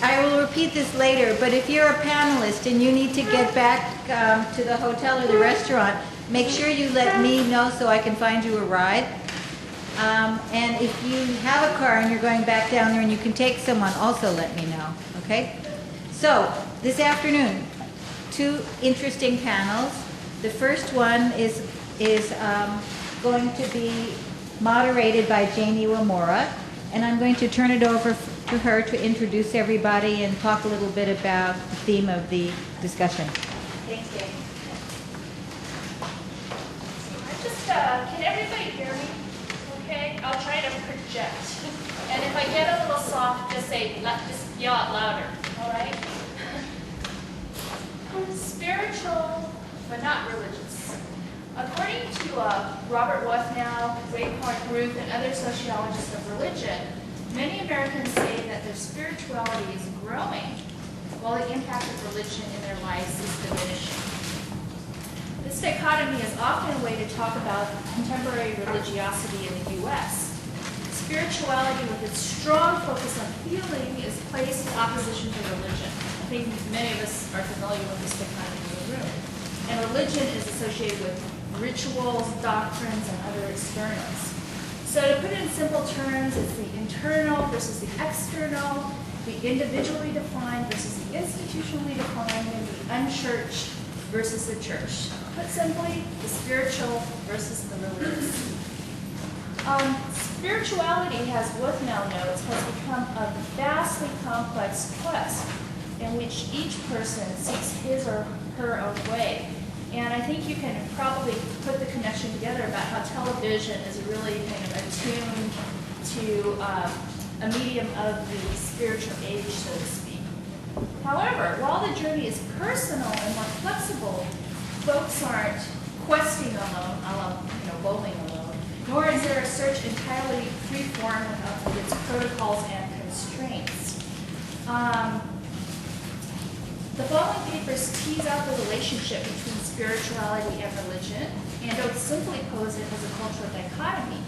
I will repeat this later, but if you're a panelist and you need to get back to the hotel or the restaurant, make sure you let me know so I can find you a ride. And if you have a car and you're going back down there and you can take someone, also let me know, okay? So, this afternoon, 2 interesting panels. The first one is going to be moderated by Jane Iwamura, and I'm going to turn it over to her to introduce everybody and talk a little bit about the theme of the discussion. Thanks, Jane. Can everybody hear me? Okay, I'll try to project. And if I get a little soft, just yell out louder, all right? Spiritual, but not religious. According to Robert Wuthnow, Ray Ruth, and other sociologists of religion, many Americans say that their spirituality is growing, while the impact of religion in their lives is diminishing. This dichotomy is often a way to talk about contemporary religiosity in the U.S. Spirituality, with its strong focus on feeling, is placed in opposition to religion. I think many of us are familiar with this dichotomy in the room. And religion is associated with rituals, doctrines, and other externals. So to put it in simple terms, it's the internal versus the external, the individually defined versus the institutionally defined, and the unchurched versus the church. Put simply, the spiritual versus the religious. Spirituality, as Wuthnow notes, has become a vastly complex quest in which each person seeks his or her own way. And I think you can probably put the connection together about how television is really kind of attuned to a medium of the spiritual age, so to speak. However, while the journey is personal and more flexible, folks aren't questing alone, bowling alone, nor is there a search entirely free-form with its protocols and constraints. The following papers tease out the relationship between spirituality and religion, and don't simply pose it as a cultural dichotomy.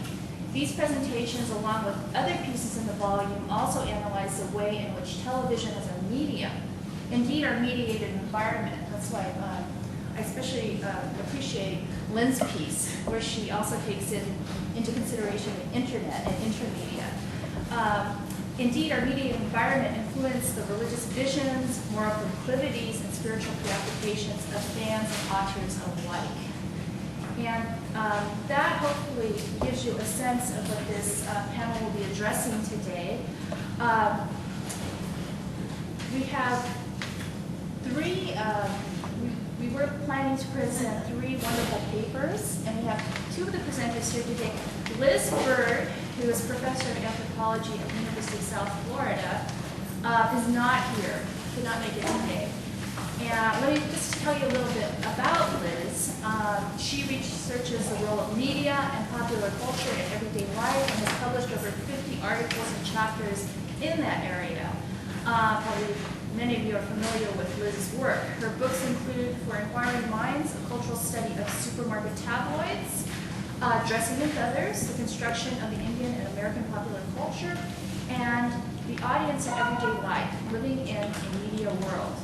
These presentations, along with other pieces in the volume, also analyze the way in which television as a medium, indeed our mediated environment. That's why I especially appreciate Lynn's piece, where she also takes into consideration the internet and intermedia. Indeed, our mediated environment influenced the religious visions, moral proclivities, and spiritual preoccupations of fans and authors alike. And that hopefully gives you a sense of what this panel will be addressing today. We have we were planning to present 3 wonderful papers, and we have 2 of the presenters here today. Liz Bird, who is professor of anthropology at the University of South Florida, is not here, could not make it today. And let me just tell you a little bit about Liz. She researches the role of media and popular culture in everyday life and has published over 50 articles and chapters in that area. Probably many of you are familiar with Liz's work. Her books include For Inquiring Minds, a cultural study of supermarket tabloids, Dressing with Others, the construction of the Indian and American popular culture, and The Audience in Everyday Life, Living in a Media World,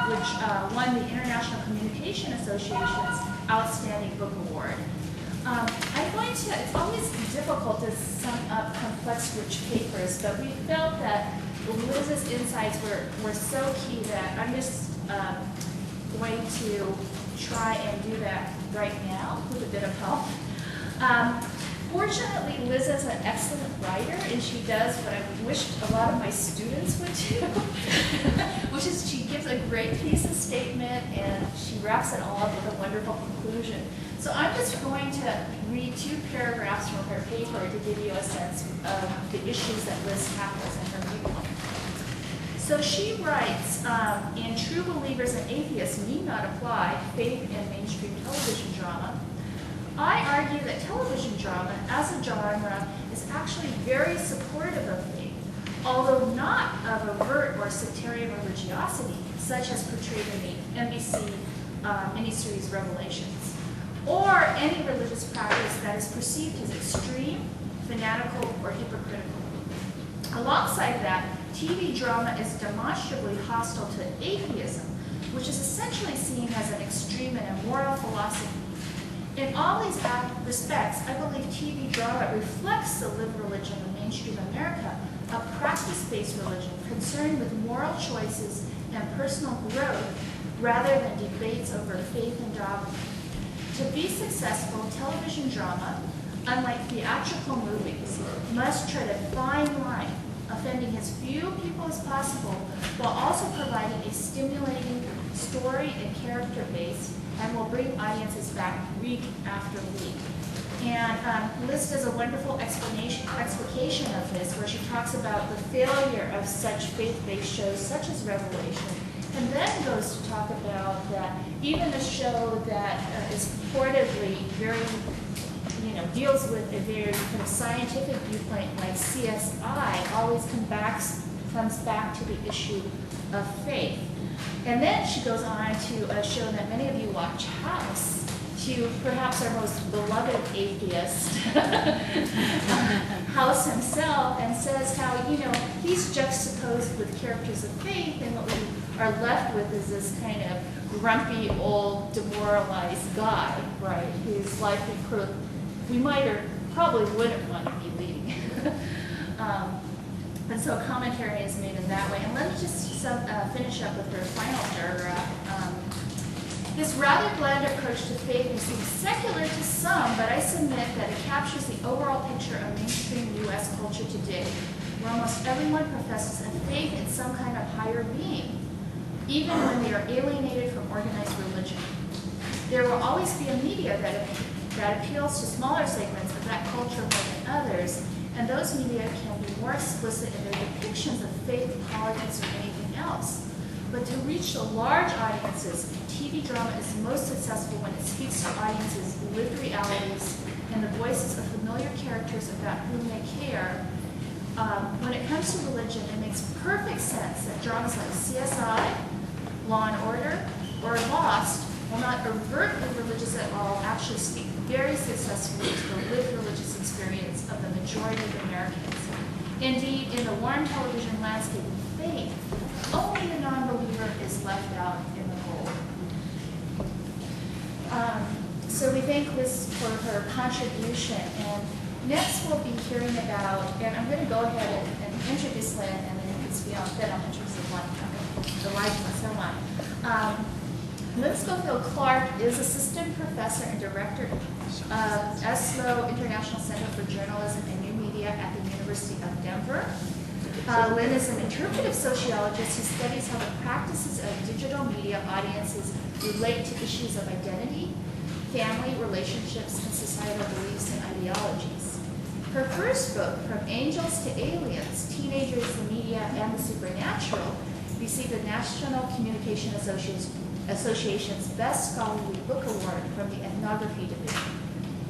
which won the International Communication Association's Outstanding Book Award. It's always difficult to sum up complex, rich papers, but we felt that Liz's insights were so key that I'm just going to try and do that right now with a bit of help. Fortunately, Liz is an excellent writer, and she does what I wished a lot of my students would do, which is she gives a great piece of statement, and she wraps it all up with a wonderful conclusion. So I'm just going to read 2 paragraphs from her paper to give you a sense of the issues that Liz tackles in her viewpoint. So she writes, in True Believers and Atheists Need Not Apply, Faith in Mainstream Television Drama, I argue that television drama as a genre is actually very supportive of faith, although not of overt or sectarian religiosity, such as portrayed in the NBC miniseries Revelations, or any religious practice that is perceived as extreme, fanatical, or hypocritical. Alongside that, TV drama is demonstrably hostile to atheism, which is essentially seen as an extreme and immoral philosophy. In all these respects, I believe TV drama reflects the liberal religion of mainstream America, a practice-based religion concerned with moral choices and personal growth rather than debates over faith and dogma. To be successful, television drama, unlike theatrical movies, must tread a fine line, offending as few people as possible, while also providing a stimulating story and character base, and will bring audiences back week after week. And Liz does a wonderful explication of this, where she talks about the failure of such faith-based shows such as Revelation, and then goes to talk about that even a show that is purportedly very, deals with a very kind of scientific viewpoint like CSI always comes back to the issue of faith. And then she goes on to a show that many of you watch, House, to perhaps our most beloved atheist, House himself, and says how, he's juxtaposed with characters of faith, and what we are left with is this kind of grumpy, old, demoralized guy, right, whose life we might or probably wouldn't want to be leading. And so commentary is made in that way. And let me just finish up with her final paragraph. This rather bland approach to faith may seem secular to some, but I submit that it captures the overall picture of mainstream U.S. culture today, where almost everyone professes a faith in some kind of higher being, even when they are alienated from organized religion. There will always be a media that appeals to smaller segments of that culture more than others, and those media can be more explicit in their depictions of faith, politics, or anything else. But to reach the large audiences, TV drama is most successful when it speaks to audiences' lived realities and the voices of familiar characters about whom they care. When it comes to religion, it makes perfect sense that dramas like CSI, Law and Order, or Lost will not overtly religious at all, actually speak very successfully to the lived religious experience of the majority of Americans. Indeed, in the warm television landscape of faith, only the non-believer is left out in the cold. So we thank Liz for her contribution, and next we'll be hearing about, and I'm going to go ahead and introduce Lynn, and then you can speak on, then I'll introduce the life and so on. Lynn Schofield Clark is Assistant Professor and Director of ESLO International Center for Journalism and New Media at the University of Denver. Lynn is an interpretive sociologist who studies how the practices of digital media audiences relate to issues of identity, family, relationships, and societal beliefs and ideologies. Her first book, From Angels to Aliens, Teenagers, the Media, and the Supernatural, received the National Communication Association's Best Scholarly Book Award from the Ethnography Division.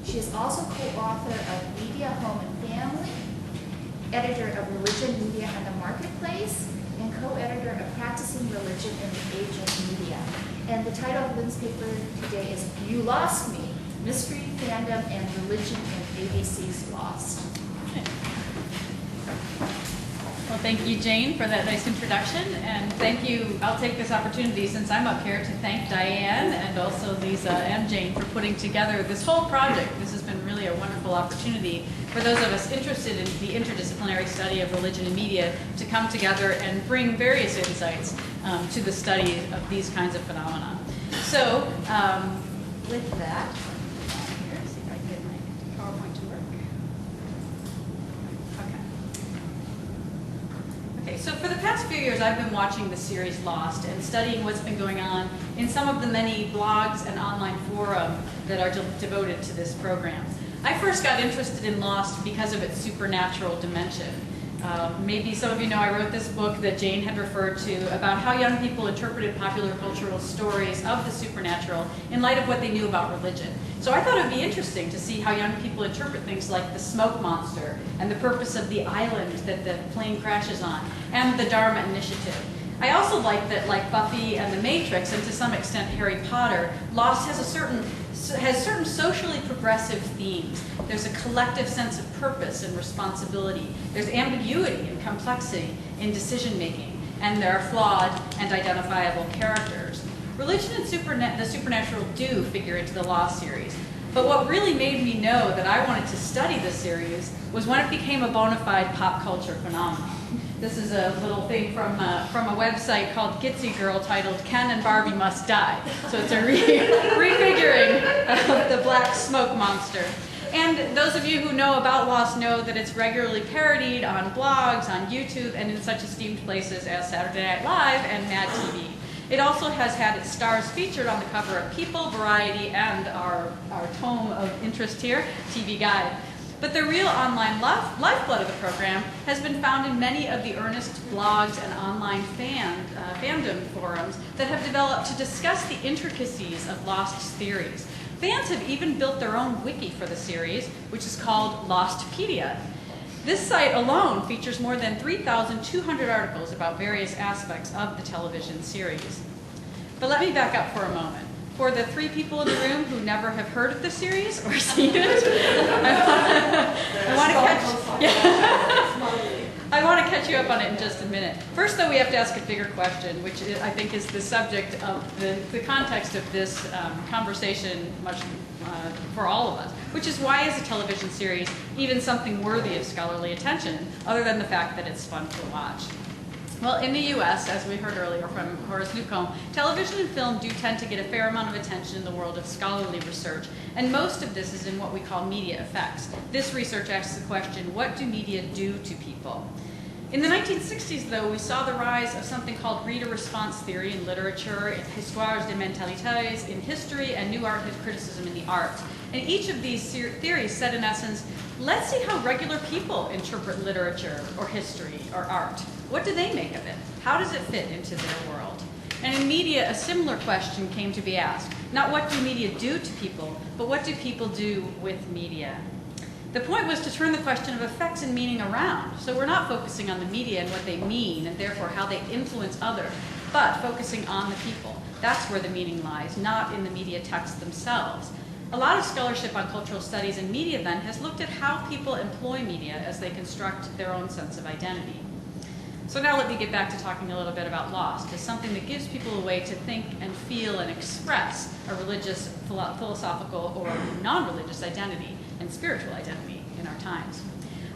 She is also co-author of Media, Home, and Family, editor of Religion, Media, and the Marketplace, and co-editor of Practicing Religion in the Age of Media. And the title of Lynn's paper today is You Lost Me, Mystery, Fandom, and Religion in ABC's Lost. Well, thank you, Jane, for that nice introduction, and thank you. I'll take this opportunity, since I'm up here, to thank Diane and also Lisa and Jane for putting together this whole project. This has been really a wonderful opportunity for those of us interested in the interdisciplinary study of religion and media to come together and bring various insights to the study of these kinds of phenomena. So, with that, here, see if I can get my PowerPoint to work. Okay, so for the past few years, I've been watching the series Lost and studying what's been going on in some of the many blogs and online forums that are devoted to this program. I first got interested in Lost because of its supernatural dimension. Maybe some of you know I wrote this book that Jane had referred to about how young people interpreted popular cultural stories of the supernatural in light of what they knew about religion. So I thought it would be interesting to see how young people interpret things like the smoke monster and the purpose of the island that the plane crashes on and the Dharma Initiative. I also like that, like Buffy and The Matrix, and to some extent Harry Potter, Lost has certain socially progressive themes. There's a collective sense of purpose and responsibility. There's ambiguity and complexity in decision making, and there are flawed and identifiable characters. Religion and the supernatural do figure into the Lost series. But what really made me know that I wanted to study this series was when it became a bona fide pop culture phenomenon. This is a little thing from a website called Gitsy Girl titled Ken and Barbie Must Die. So it's a refiguring of the black smoke monster. And those of you who know about Lost know that it's regularly parodied on blogs, on YouTube, and in such esteemed places as Saturday Night Live and Mad TV. It also has had its stars featured on the cover of People, Variety, and our tome of interest here, TV Guide. But the real online lifeblood of the program has been found in many of the earnest blogs and online fandom forums that have developed to discuss the intricacies of Lost's theories. Fans have even built their own wiki for the series, which is called Lostpedia. This site alone features more than 3,200 articles about various aspects of the television series. But let me back up for a moment. For the 3 people in the room who never have heard of the series or seen it, I want to catch you up on it in just a minute. First, though, we have to ask a bigger question, which I think is the subject of the context of this conversation for all of us, which is, why is a television series even something worthy of scholarly attention, other than the fact that it's fun to watch? Well, in the U.S., as we heard earlier from Horace Newcomb, television and film do tend to get a fair amount of attention in the world of scholarly research, and most of this is in what we call media effects. This research asks the question, what do media do to people? In the 1960s, though, we saw the rise of something called reader response theory in literature, in histoires de mentalités, in history, and new art criticism in the arts. And each of these theories said, in essence, let's see how regular people interpret literature or history or art. What do they make of it? How does it fit into their world? And in media, a similar question came to be asked. Not what do media do to people, but what do people do with media? The point was to turn the question of effects and meaning around. So we're not focusing on the media and what they mean, and therefore how they influence others, but focusing on the people. That's where the meaning lies, not in the media texts themselves. A lot of scholarship on cultural studies and media, then, has looked at how people employ media as they construct their own sense of identity. So now let me get back to talking a little bit about Lost as something that gives people a way to think and feel and express a religious, philosophical, or non-religious identity and spiritual identity in our times.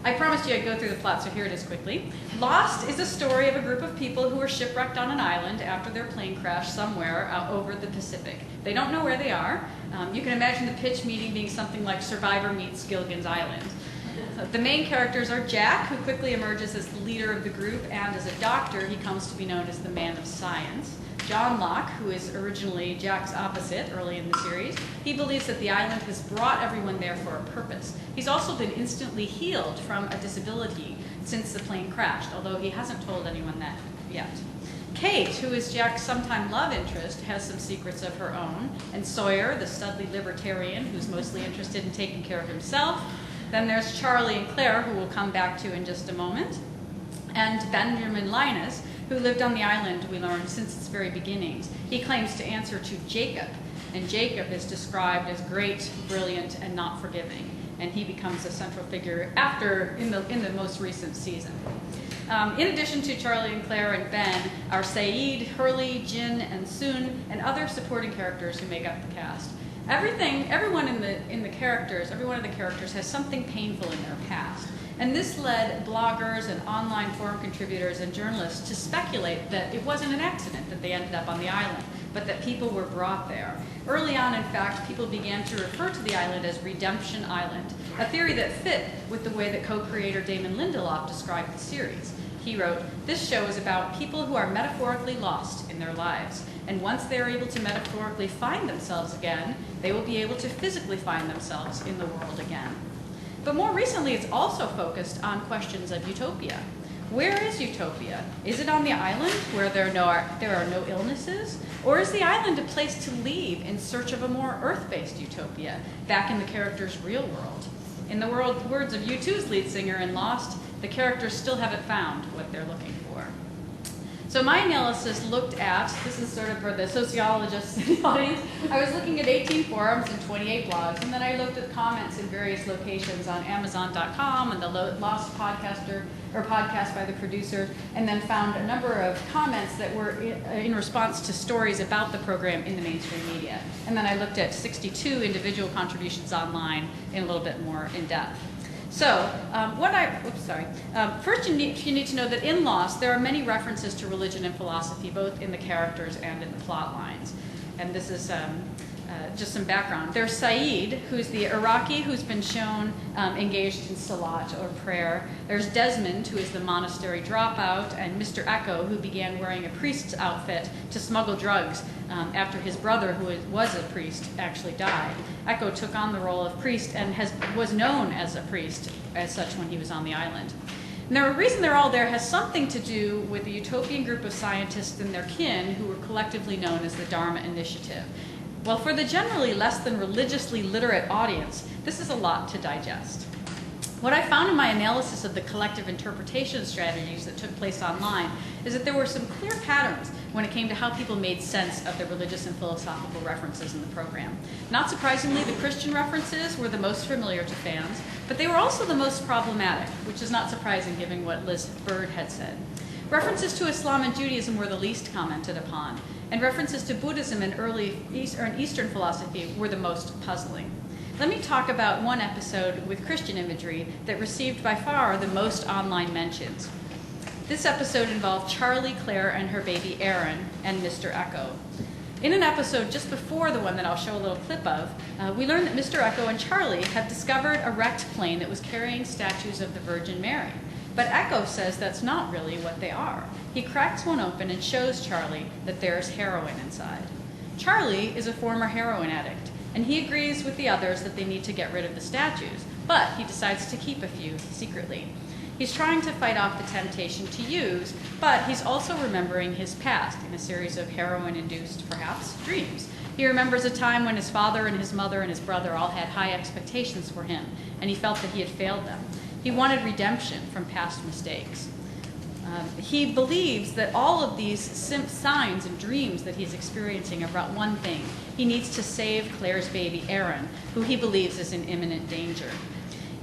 I promised you I'd go through the plot, so here it is quickly. Lost is a story of a group of people who were shipwrecked on an island after their plane crashed somewhere over the Pacific. They don't know where they are. You can imagine the pitch meeting being something like Survivor meets Gilligan's Island. The main characters are Jack, who quickly emerges as the leader of the group, and as a doctor, he comes to be known as the man of science. John Locke, who is originally Jack's opposite early in the series, he believes that the island has brought everyone there for a purpose. He's also been instantly healed from a disability since the plane crashed, although he hasn't told anyone that yet. Kate, who is Jack's sometime love interest, has some secrets of her own. And Sawyer, the studly libertarian, who's mostly interested in taking care of himself. Then there's Charlie and Claire, who we'll come back to in just a moment. And Benjamin Linus, who lived on the island, we learned, since its very beginnings. He claims to answer to Jacob, and Jacob is described as great, brilliant, and not forgiving. And he becomes a central figure in the most recent season. In addition to Charlie and Claire and Ben, are Saeed, Hurley, Jin, and Soon, and other supporting characters who make up the cast. Every one of the characters has something painful in their past. And this led bloggers and online forum contributors and journalists to speculate that it wasn't an accident that they ended up on the island, but that people were brought there. Early on, in fact, people began to refer to the island as Redemption Island, a theory that fit with the way that co-creator Damon Lindelof described the series. He wrote, "This show is about people who are metaphorically lost in their lives. And once they are able to metaphorically find themselves again, they will be able to physically find themselves in the world again." But more recently, it's also focused on questions of utopia. Where is utopia? Is it on the island where there are no illnesses? Or is the island a place to leave in search of a more earth-based utopia, back in the character's real world? In the words of U2's lead singer in Lost, the characters still haven't found what they're looking for. So So my analysis looked at, this is sort of for the sociologists in the audience, I was looking at 18 forums and 28 blogs, and then I looked at comments in various locations on Amazon.com and the Lost Podcaster, or podcast by the producer, and then found a number of comments that were in response to stories about the program in the mainstream media. And then I looked at 62 individual contributions online in a little bit more in depth. So, first you need to know that in Lost, there are many references to religion and philosophy, both in the characters and in the plot lines. And this is just some background. There's Saeed, who's the Iraqi who's been shown engaged in salat or prayer. There's Desmond, who is the monastery dropout, and Mr. Echo, who began wearing a priest's outfit to smuggle drugs after his brother, who was a priest, actually died. Echo took on the role of priest and was known as a priest as such when he was on the island. And the reason they're all there has something to do with the utopian group of scientists and their kin who were collectively known as the Dharma Initiative. Well, for the generally less than religiously literate audience, this is a lot to digest. What I found in my analysis of the collective interpretation strategies that took place online is that there were some clear patterns when it came to how people made sense of the religious and philosophical references in the program. Not surprisingly, the Christian references were the most familiar to fans, but they were also the most problematic, which is not surprising given what Liz Bird had said. References to Islam and Judaism were the least commented upon, and references to Buddhism and Eastern philosophy were the most puzzling. Let me talk about one episode with Christian imagery that received by far the most online mentions. This episode involved Charlie, Claire, and her baby Aaron, and Mr. Echo. In an episode just before the one that I'll show a little clip of, we learned that Mr. Echo and Charlie have discovered a wrecked plane that was carrying statues of the Virgin Mary. But Echo says that's not really what they are. He cracks one open and shows Charlie that there's heroin inside. Charlie is a former heroin addict, and he agrees with the others that they need to get rid of the statues, but he decides to keep a few secretly. He's trying to fight off the temptation to use, but he's also remembering his past in a series of heroin-induced, perhaps, dreams. He remembers a time when his father and his mother and his brother all had high expectations for him, and he felt that he had failed them. He wanted redemption from past mistakes. He believes that all of these signs and dreams that he's experiencing are about one thing. He needs to save Claire's baby, Aaron, who he believes is in imminent danger.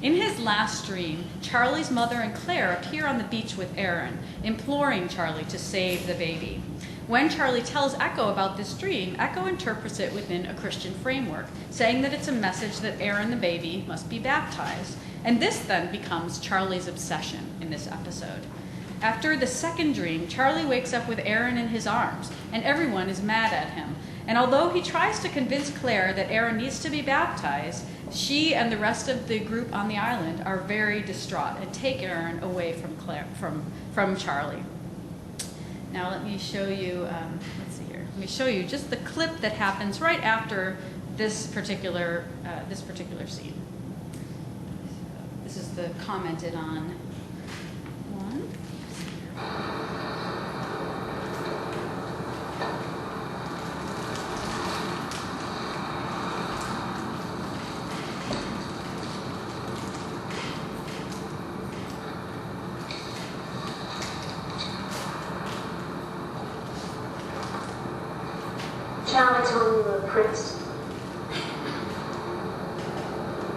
In his last dream, Charlie's mother and Claire appear on the beach with Aaron, imploring Charlie to save the baby. When Charlie tells Echo about this dream, Echo interprets it within a Christian framework, saying that it's a message that Aaron, the baby, must be baptized. And this then becomes Charlie's obsession in this episode. After the second dream, Charlie wakes up with Aaron in his arms, and everyone is mad at him. And although he tries to convince Claire that Aaron needs to be baptized, she and the rest of the group on the island are very distraught and take Aaron away from Charlie. Now let me show you, Let me show you just the clip that happens right after this particular scene. This is the commented on one. Charlie told me you were a priest.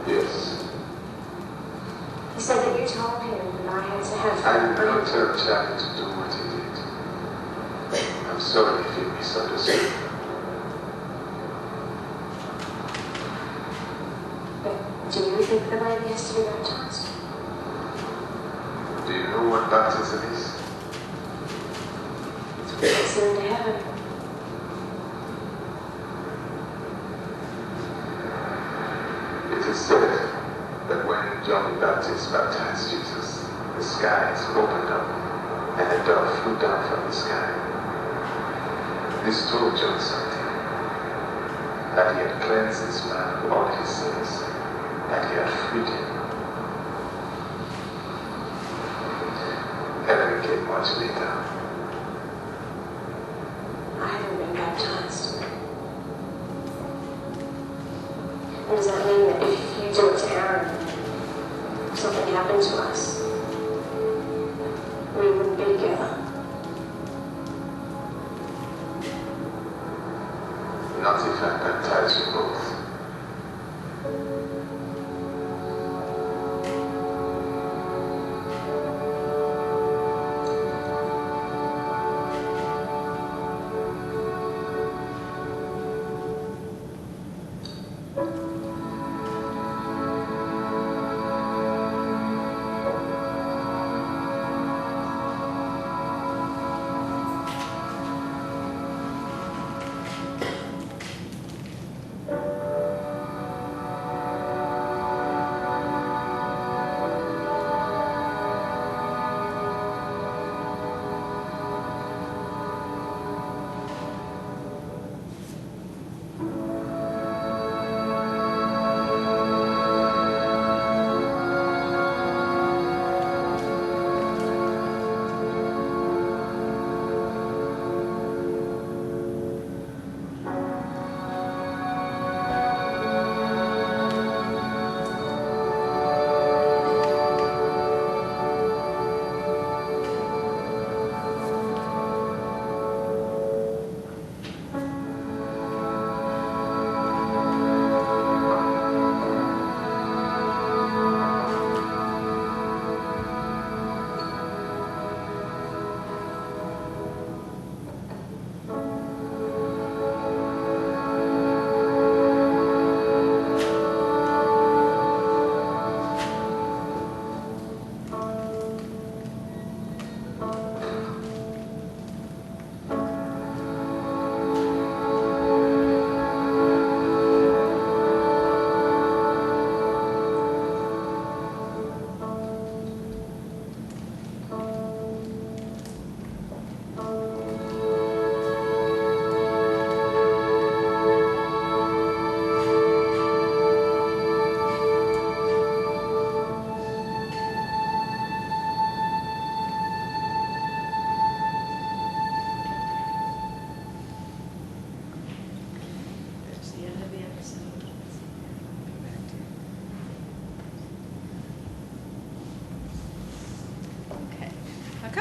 Yes. He said that you told him that I had to have... I did not tell Charlie to do what he did. I'm sorry if you misunderstood. But do you think the baby has to be baptized? Do you know what baptism is? It's into heaven. It is said that when John the Baptist baptized Jesus, the skies opened up and a dove flew down from the sky. This told John something, that he had cleansed this man of all his sins, that he had freed him. Heaven came much later. I haven't been baptized. And does that mean that if you do it to Aaron, something happened to us, we wouldn't be together? not if I baptize you both.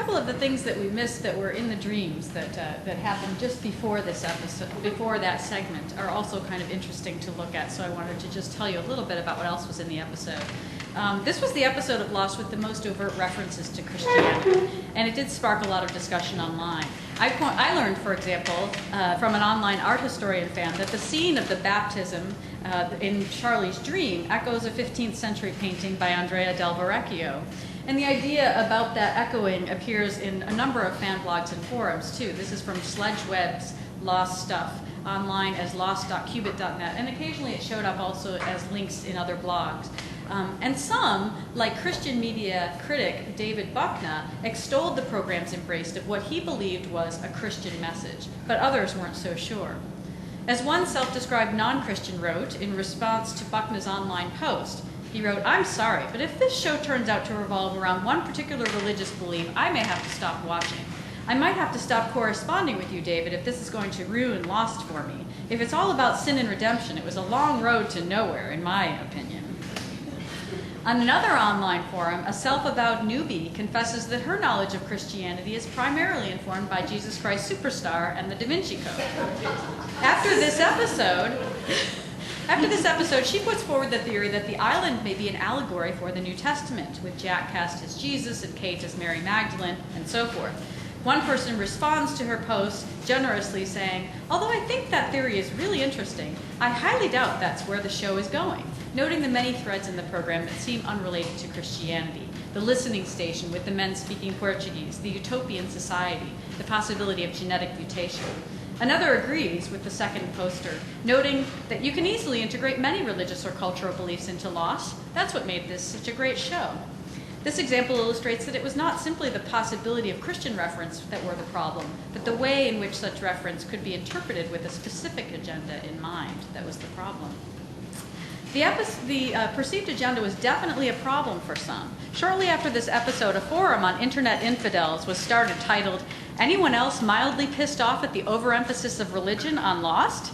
Of the things that we missed that were in the dreams that happened just before this episode, before that segment, are also kind of interesting to look at. So I wanted to just tell you a little bit about what else was in the episode. This was the episode of Lost with the most overt references to Christianity, and it did spark a lot of discussion online. I learned, for example, from an online art historian fan, that the scene of the baptism in Charlie's dream echoes a 15th century painting by Andrea del Verrocchio. And the idea about that echoing appears in a number of fan blogs and forums, too. This is from SledgeWeb's Lost Stuff, online as lost.qubit.net, and occasionally it showed up also as links in other blogs. And some, like Christian media critic David Buckner, extolled the program's embrace of what he believed was a Christian message, but others weren't so sure. As one self-described non-Christian wrote in response to Buckner's online post, he wrote, "I'm sorry, but if this show turns out to revolve around one particular religious belief, I may have to stop watching. I might have to stop corresponding with you, David, if this is going to ruin Lost for me. If it's all about sin and redemption, it was a long road to nowhere, in my opinion." On another online forum, a self-avowed newbie confesses that her knowledge of Christianity is primarily informed by Jesus Christ Superstar and the Da Vinci Code. After this episode, she puts forward the theory that the island may be an allegory for the New Testament, with Jack cast as Jesus and Kate as Mary Magdalene, and so forth. One person responds to her post generously saying, "Although I think that theory is really interesting, I highly doubt that's where the show is going," noting the many threads in the program that seem unrelated to Christianity. The listening station with the men speaking Portuguese, the utopian society, the possibility of genetic mutation. Another agrees with the second poster, noting that you can easily integrate many religious or cultural beliefs into Lost. That's what made this such a great show. This example illustrates that it was not simply the possibility of Christian reference that were the problem, but the way in which such reference could be interpreted with a specific agenda in mind that was the problem. The perceived agenda was definitely a problem for some. Shortly after this episode, a forum on internet infidels was started titled, "Anyone else mildly pissed off at the overemphasis of religion on Lost?"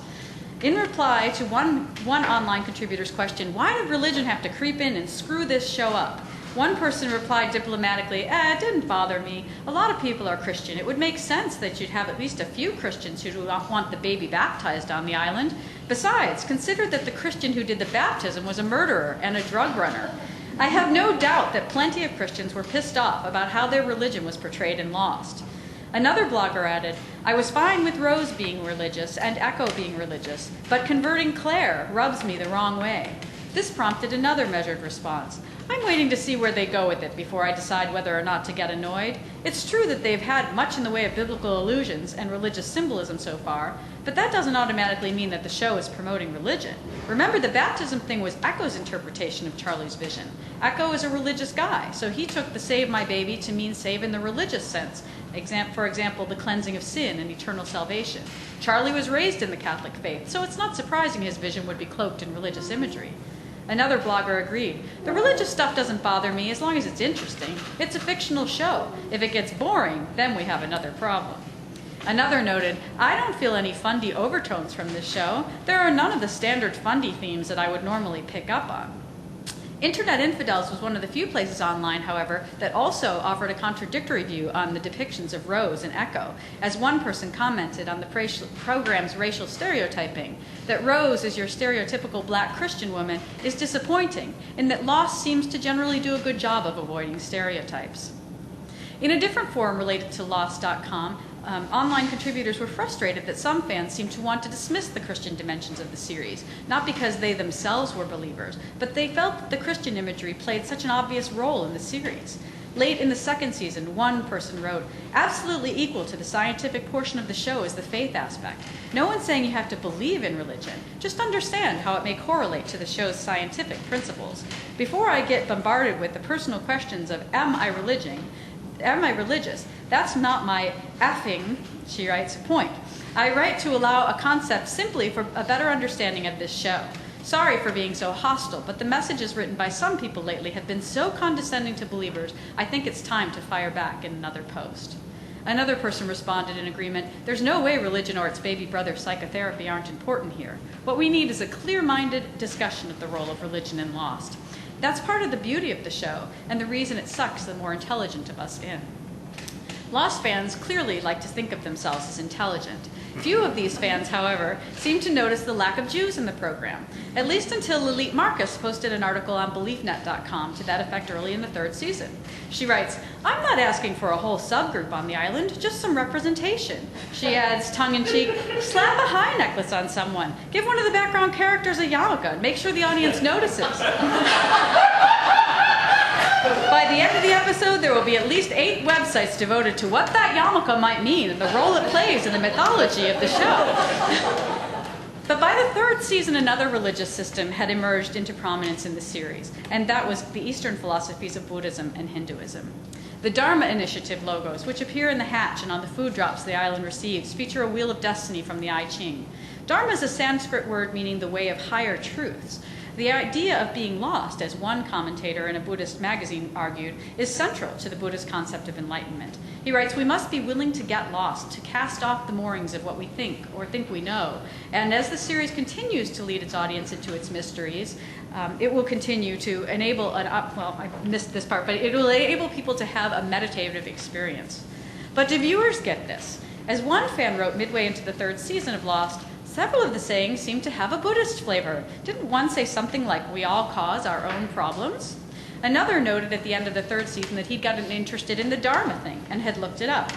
In reply to one online contributor's question, "Why did religion have to creep in and screw this show up?" One person replied diplomatically, it didn't bother me. A lot of people are Christian. It would make sense that you'd have at least a few Christians who do not want the baby baptized on the island. Besides, consider that the Christian who did the baptism was a murderer and a drug runner. I have no doubt that plenty of Christians were pissed off about how their religion was portrayed in Lost. Another blogger added, I was fine with Rose being religious and Echo being religious, but converting Claire rubs me the wrong way. This prompted another measured response. I'm waiting to see where they go with it before I decide whether or not to get annoyed. It's true that they've had much in the way of biblical allusions and religious symbolism so far, but that doesn't automatically mean that the show is promoting religion. Remember, the baptism thing was Echo's interpretation of Charlie's vision. Echo is a religious guy, so he took the save my baby to mean save in the religious sense. For example, the cleansing of sin and eternal salvation. Charlie was raised in the Catholic faith, so it's not surprising his vision would be cloaked in religious imagery. Another blogger agreed, the religious stuff doesn't bother me as long as it's interesting. It's a fictional show. If it gets boring, then we have another problem. Another noted, I don't feel any fundy overtones from this show. There are none of the standard fundy themes that I would normally pick up on. Internet Infidels was one of the few places online, however, that also offered a contradictory view on the depictions of Rose and Echo, as one person commented on the program's racial stereotyping, that Rose, as your stereotypical black Christian woman, is disappointing, in that Lost seems to generally do a good job of avoiding stereotypes. In a different forum related to Lost.com, online contributors were frustrated that some fans seemed to want to dismiss the Christian dimensions of the series, not because they themselves were believers, but they felt that the Christian imagery played such an obvious role in the series. Late in the second season, one person wrote, absolutely equal to the scientific portion of the show is the faith aspect. No one's saying you have to believe in religion, just understand how it may correlate to the show's scientific principles. Before I get bombarded with the personal questions of am I religious? That's not my effing, she writes, point. I write to allow a concept simply for a better understanding of this show. Sorry for being so hostile, but the messages written by some people lately have been so condescending to believers, I think it's time to fire back in another post. Another person responded in agreement, there's no way religion or its baby brother psychotherapy aren't important here. What we need is a clear-minded discussion of the role of religion in Lost. That's part of the beauty of the show, and the reason it sucks the more intelligent of us in. Lost fans clearly like to think of themselves as intelligent. Few of these fans, however, seem to notice the lack of Jews in the program, at least until Elite Marcus posted an article on BeliefNet.com to that effect early in the third season. She writes, I'm not asking for a whole subgroup on the island, just some representation. She adds, tongue-in-cheek, slap a high necklace on someone, give one of the background characters a yarmulke, and make sure the audience notices. By the end of the episode, there will be at least 8 websites devoted to what that yarmulke might mean and the role it plays in the mythology of the show. But by the third season, another religious system had emerged into prominence in the series, and that was the Eastern philosophies of Buddhism and Hinduism. The Dharma Initiative logos, which appear in the hatch and on the food drops the island receives, feature a wheel of destiny from the I Ching. Dharma is a Sanskrit word meaning the way of higher truths. The idea of being lost, as one commentator in a Buddhist magazine argued, is central to the Buddhist concept of enlightenment. He writes, we must be willing to get lost, to cast off the moorings of what we think or think we know. And as the series continues to lead its audience into its mysteries, it will continue to enable I missed this part, but it will enable people to have a meditative experience. But do viewers get this? As one fan wrote midway into the third season of Lost, several of the sayings seem to have a Buddhist flavor. Didn't one say something like, we all cause our own problems? Another noted at the end of the third season that he'd gotten interested in the Dharma thing and had looked it up.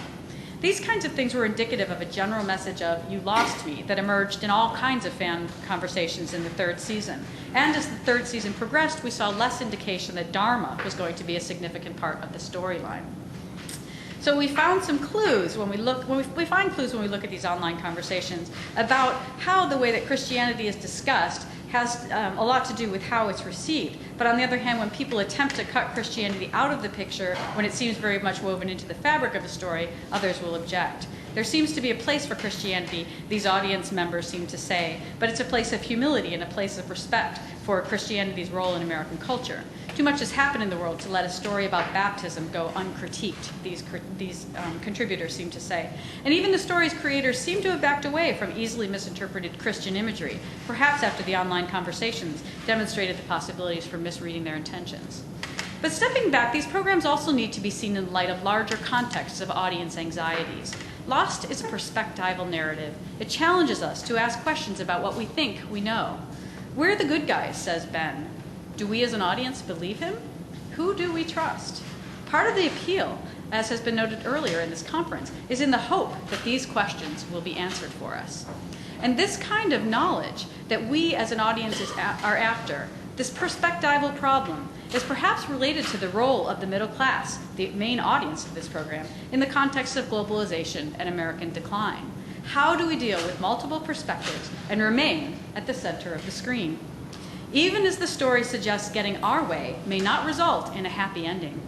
These kinds of things were indicative of a general message of, you lost me, that emerged in all kinds of fan conversations in the third season. And as the third season progressed, we saw less indication that Dharma was going to be a significant part of the storyline. So we found some clues when we find clues when we look at these online conversations about how the way that Christianity is discussed has a lot to do with how it's received. But on the other hand, when people attempt to cut Christianity out of the picture, when it seems very much woven into the fabric of a story, others will object. There seems to be a place for Christianity, these audience members seem to say, but it's a place of humility and a place of respect for Christianity's role in American culture. Too much has happened in the world to let a story about baptism go uncritiqued, these contributors seem to say. And even the story's creators seem to have backed away from easily misinterpreted Christian imagery, perhaps after the online conversations demonstrated the possibilities for misreading their intentions. But stepping back, these programs also need to be seen in light of larger contexts of audience anxieties. Lost is a perspectival narrative. It challenges us to ask questions about what we think we know. We're the good guys, says Ben. Do we as an audience believe him? Who do we trust? Part of the appeal, as has been noted earlier in this conference, is in the hope that these questions will be answered for us. And this kind of knowledge that we as an audience are after, this perspectival problem, is perhaps related to the role of the middle class, the main audience of this program, in the context of globalization and American decline. How do we deal with multiple perspectives and remain at the center of the screen? Even as the story suggests getting our way may not result in a happy ending.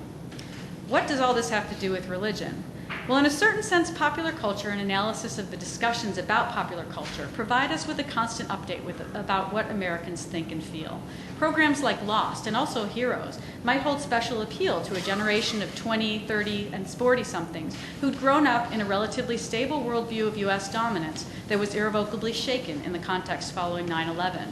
What does all this have to do with religion? Well, in a certain sense, popular culture and analysis of the discussions about popular culture provide us with a constant update about what Americans think and feel. Programs like Lost and also Heroes might hold special appeal to a generation of 20, 30, and 40-somethings who'd grown up in a relatively stable worldview of U.S. dominance that was irrevocably shaken in the context following 9/11.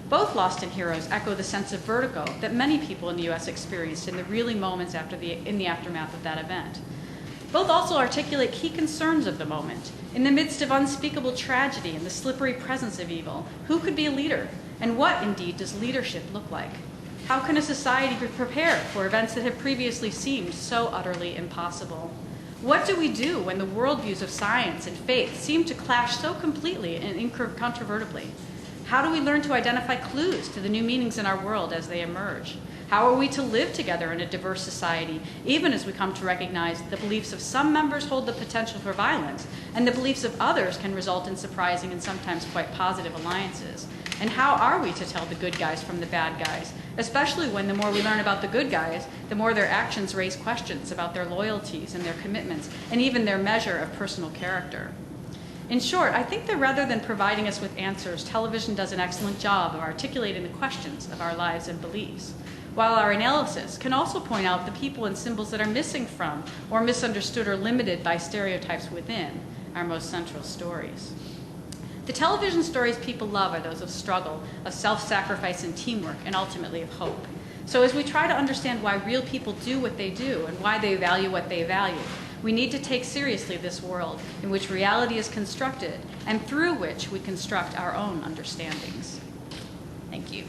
Both Lost and Heroes echo the sense of vertigo that many people in the U.S. experienced in the really moments in the aftermath of that event. Both also articulate key concerns of the moment. In the midst of unspeakable tragedy and the slippery presence of evil, who could be a leader? And what, indeed, does leadership look like? How can a society be prepared for events that have previously seemed so utterly impossible? What do we do when the worldviews of science and faith seem to clash so completely and incontrovertibly? How do we learn to identify clues to the new meanings in our world as they emerge? How are we to live together in a diverse society, even as we come to recognize the beliefs of some members hold the potential for violence, and the beliefs of others can result in surprising and sometimes quite positive alliances? And how are we to tell the good guys from the bad guys, especially when the more we learn about the good guys, the more their actions raise questions about their loyalties and their commitments, and even their measure of personal character? In short, I think that rather than providing us with answers, television does an excellent job of articulating the questions of our lives and beliefs, while our analysis can also point out the people and symbols that are missing from, or misunderstood or limited by stereotypes within our most central stories. The television stories people love are those of struggle, of self-sacrifice and teamwork, and ultimately of hope. So as we try to understand why real people do what they do and why they value what they value, we need to take seriously this world in which reality is constructed and through which we construct our own understandings. Thank you.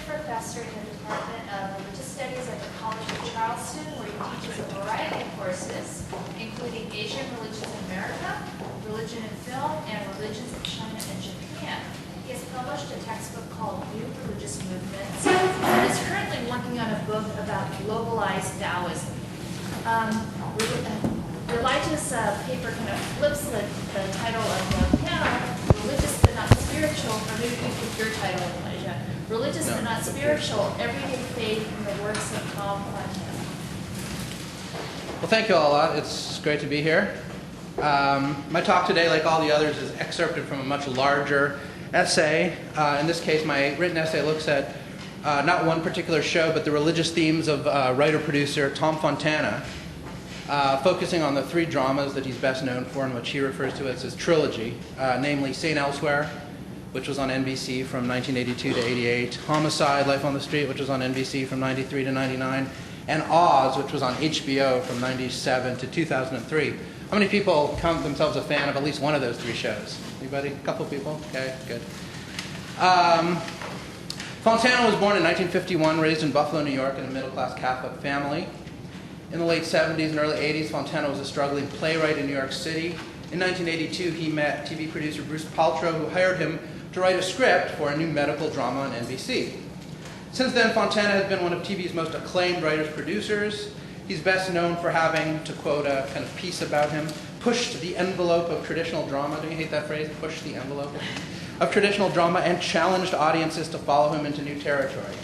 Professor in the Department of Religious Studies at the College of Charleston, where he teaches a variety of courses, including Asian religions in America, religion in film, and religions in China and Japan. He has published a textbook called New Religious Movements, and is currently working on a book about globalized Taoism. Elijah's paper kind of flips the title of the panel, Religious but Not Spiritual, or maybe we pick your title, Elijah. Religious but not spiritual, everyday faith in the works of Tom Fontana. Well, thank you all a lot. It's great to be here. My talk today, like all the others, is excerpted from a much larger essay. In this case, my written essay looks at not one particular show, but the religious themes of writer-producer Tom Fontana, focusing on the three dramas that he's best known for and which he refers to as his trilogy, namely St. Elsewhere, which was on NBC from 1982 to 88, Homicide, Life on the Street, which was on NBC from 93 to 99, and Oz, which was on HBO from 97 to 2003. How many people count themselves a fan of at least one of those three shows? Anybody? A couple people? Okay, good. Fontana was born in 1951, raised in Buffalo, New York, in a middle-class Catholic family. In the late 70s and early 80s, Fontana was a struggling playwright in New York City. In 1982, he met TV producer Bruce Paltrow, who hired him to write a script for a new medical drama on NBC. Since then, Fontana has been one of TV's most acclaimed writers-producers. He's best known for having, to quote a kind of piece about him, pushed the envelope of traditional drama. Don't you hate that phrase, push the envelope? Of traditional drama, and challenged audiences to follow him into new territory.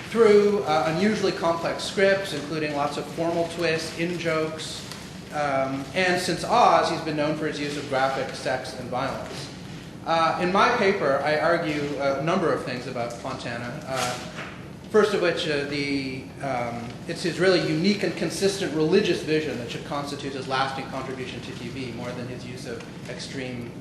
Through unusually complex scripts, including lots of formal twists, in-jokes, and since Oz, he's been known for his use of graphic sex and violence. In my paper, I argue a number of things about Fontana. First of which, it's his really unique and consistent religious vision that should constitute his lasting contribution to TV, more than his use of extreme,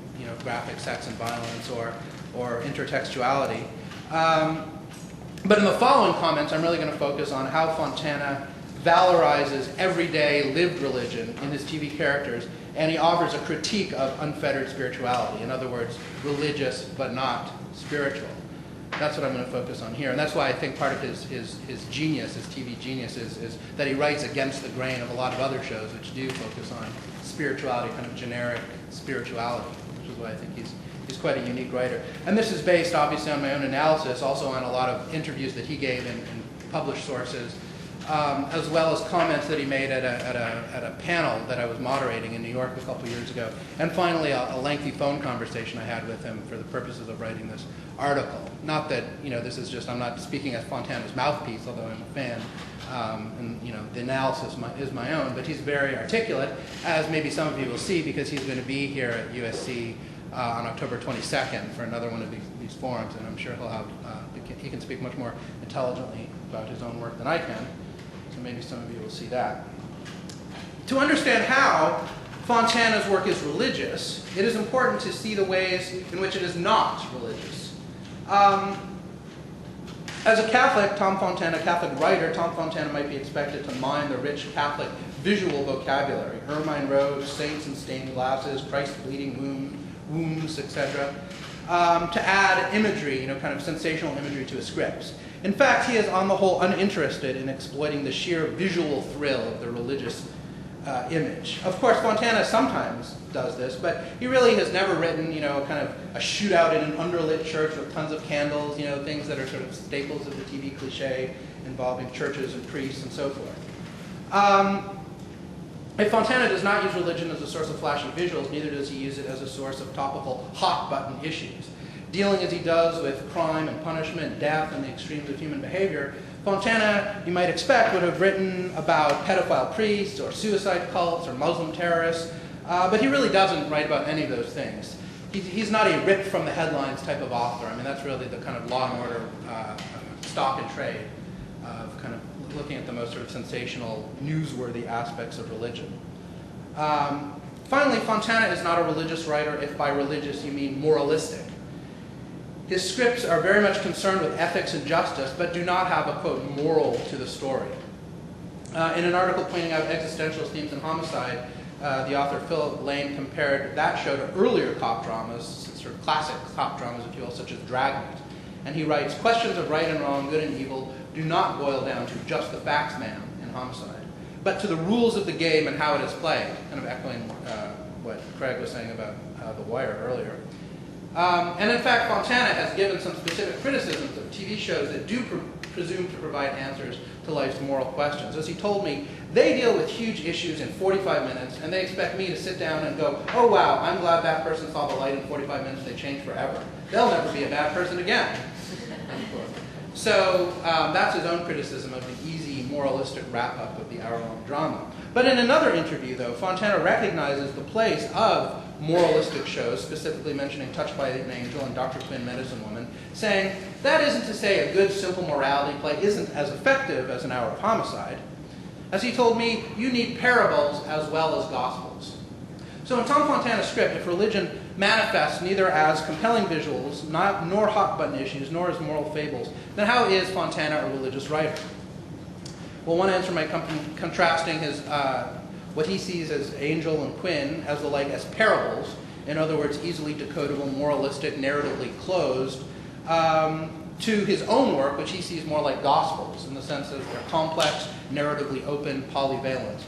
graphic sex and violence or intertextuality. But in the following comments, I'm really going to focus on how Fontana valorizes everyday lived religion in his TV characters, and he offers a critique of unfettered spirituality. In other words, religious but not spiritual. That's what I'm going to focus on here. And that's why I think part of his genius, his TV genius, is that he writes against the grain of a lot of other shows which do focus on spirituality, kind of generic spirituality, which is why I think he's quite a unique writer. And this is based, obviously, on my own analysis, also on a lot of interviews that he gave in published sources, as well as comments that he made at a panel that I was moderating in New York a couple years ago. And finally, a lengthy phone conversation I had with him for the purposes of writing this article. Not that, this is just, I'm not speaking as Fontana's mouthpiece, although I'm a fan. And the analysis is my own, but he's very articulate, as maybe some of you will see, because he's going to be here at USC on October 22nd for another one of these forums, and I'm sure he can speak much more intelligently about his own work than I can. So maybe some of you will see that. To understand how Fontana's work is religious, it is important to see the ways in which it is not religious. As a Catholic, Catholic writer, Tom Fontana might be expected to mine the rich Catholic visual vocabulary, ermine robes, saints in stained glasses, Christ bleeding wounds, etc., to add imagery, kind of sensational imagery to his scripts. In fact, he is on the whole uninterested in exploiting the sheer visual thrill of the religious image. Of course, Fontana sometimes does this, but he really has never written, kind of a shootout in an underlit church with tons of candles, things that are sort of staples of the TV cliche involving churches and priests and so forth. If Fontana does not use religion as a source of flashy visuals, neither does he use it as a source of topical hot-button issues. Dealing as he does with crime and punishment, death, and the extremes of human behavior, Fontana, you might expect, would have written about pedophile priests or suicide cults or Muslim terrorists, but he really doesn't write about any of those things. He's not a ripped from the headlines type of author. I mean, that's really the kind of Law and Order stock and trade of kind of looking at the most sort of sensational, newsworthy aspects of religion. Finally, Fontana is not a religious writer if by religious you mean moralistic. His scripts are very much concerned with ethics and justice, but do not have a, quote, moral to the story. In an article pointing out existential themes in homicide, the author Philip Lane compared that show to earlier cop dramas, sort of classic cop dramas, if you will, such as Dragnet. And he writes, questions of right and wrong, good and evil, do not boil down to just the facts man in homicide, but to the rules of the game and how it is played, kind of echoing what Craig was saying about The Wire earlier. And in fact, Fontana has given some specific criticisms of TV shows that do presume to provide answers to life's moral questions. As he told me, they deal with huge issues in 45 minutes, and they expect me to sit down and go, oh wow, I'm glad that person saw the light in 45 minutes, they changed forever. They'll never be a bad person again. So that's his own criticism of the easy, moralistic wrap-up of the hour-long drama. But in another interview, though, Fontana recognizes the place of moralistic shows, specifically mentioning Touched by an Angel and Dr. Quinn, Medicine Woman, saying, that isn't to say a good, simple morality play isn't as effective as An Hour of Homicide. As he told me, you need parables as well as gospels. So in Tom Fontana's script, if religion manifests neither as compelling visuals, nor hot-button issues, nor as moral fables, then how is Fontana a religious writer? Well, one answer might come from contrasting his what he sees as Angel and Quinn as as parables, in other words, easily decodable, moralistic, narratively closed, to his own work, which he sees more like gospels, in the sense that they're complex, narratively open, polyvalent.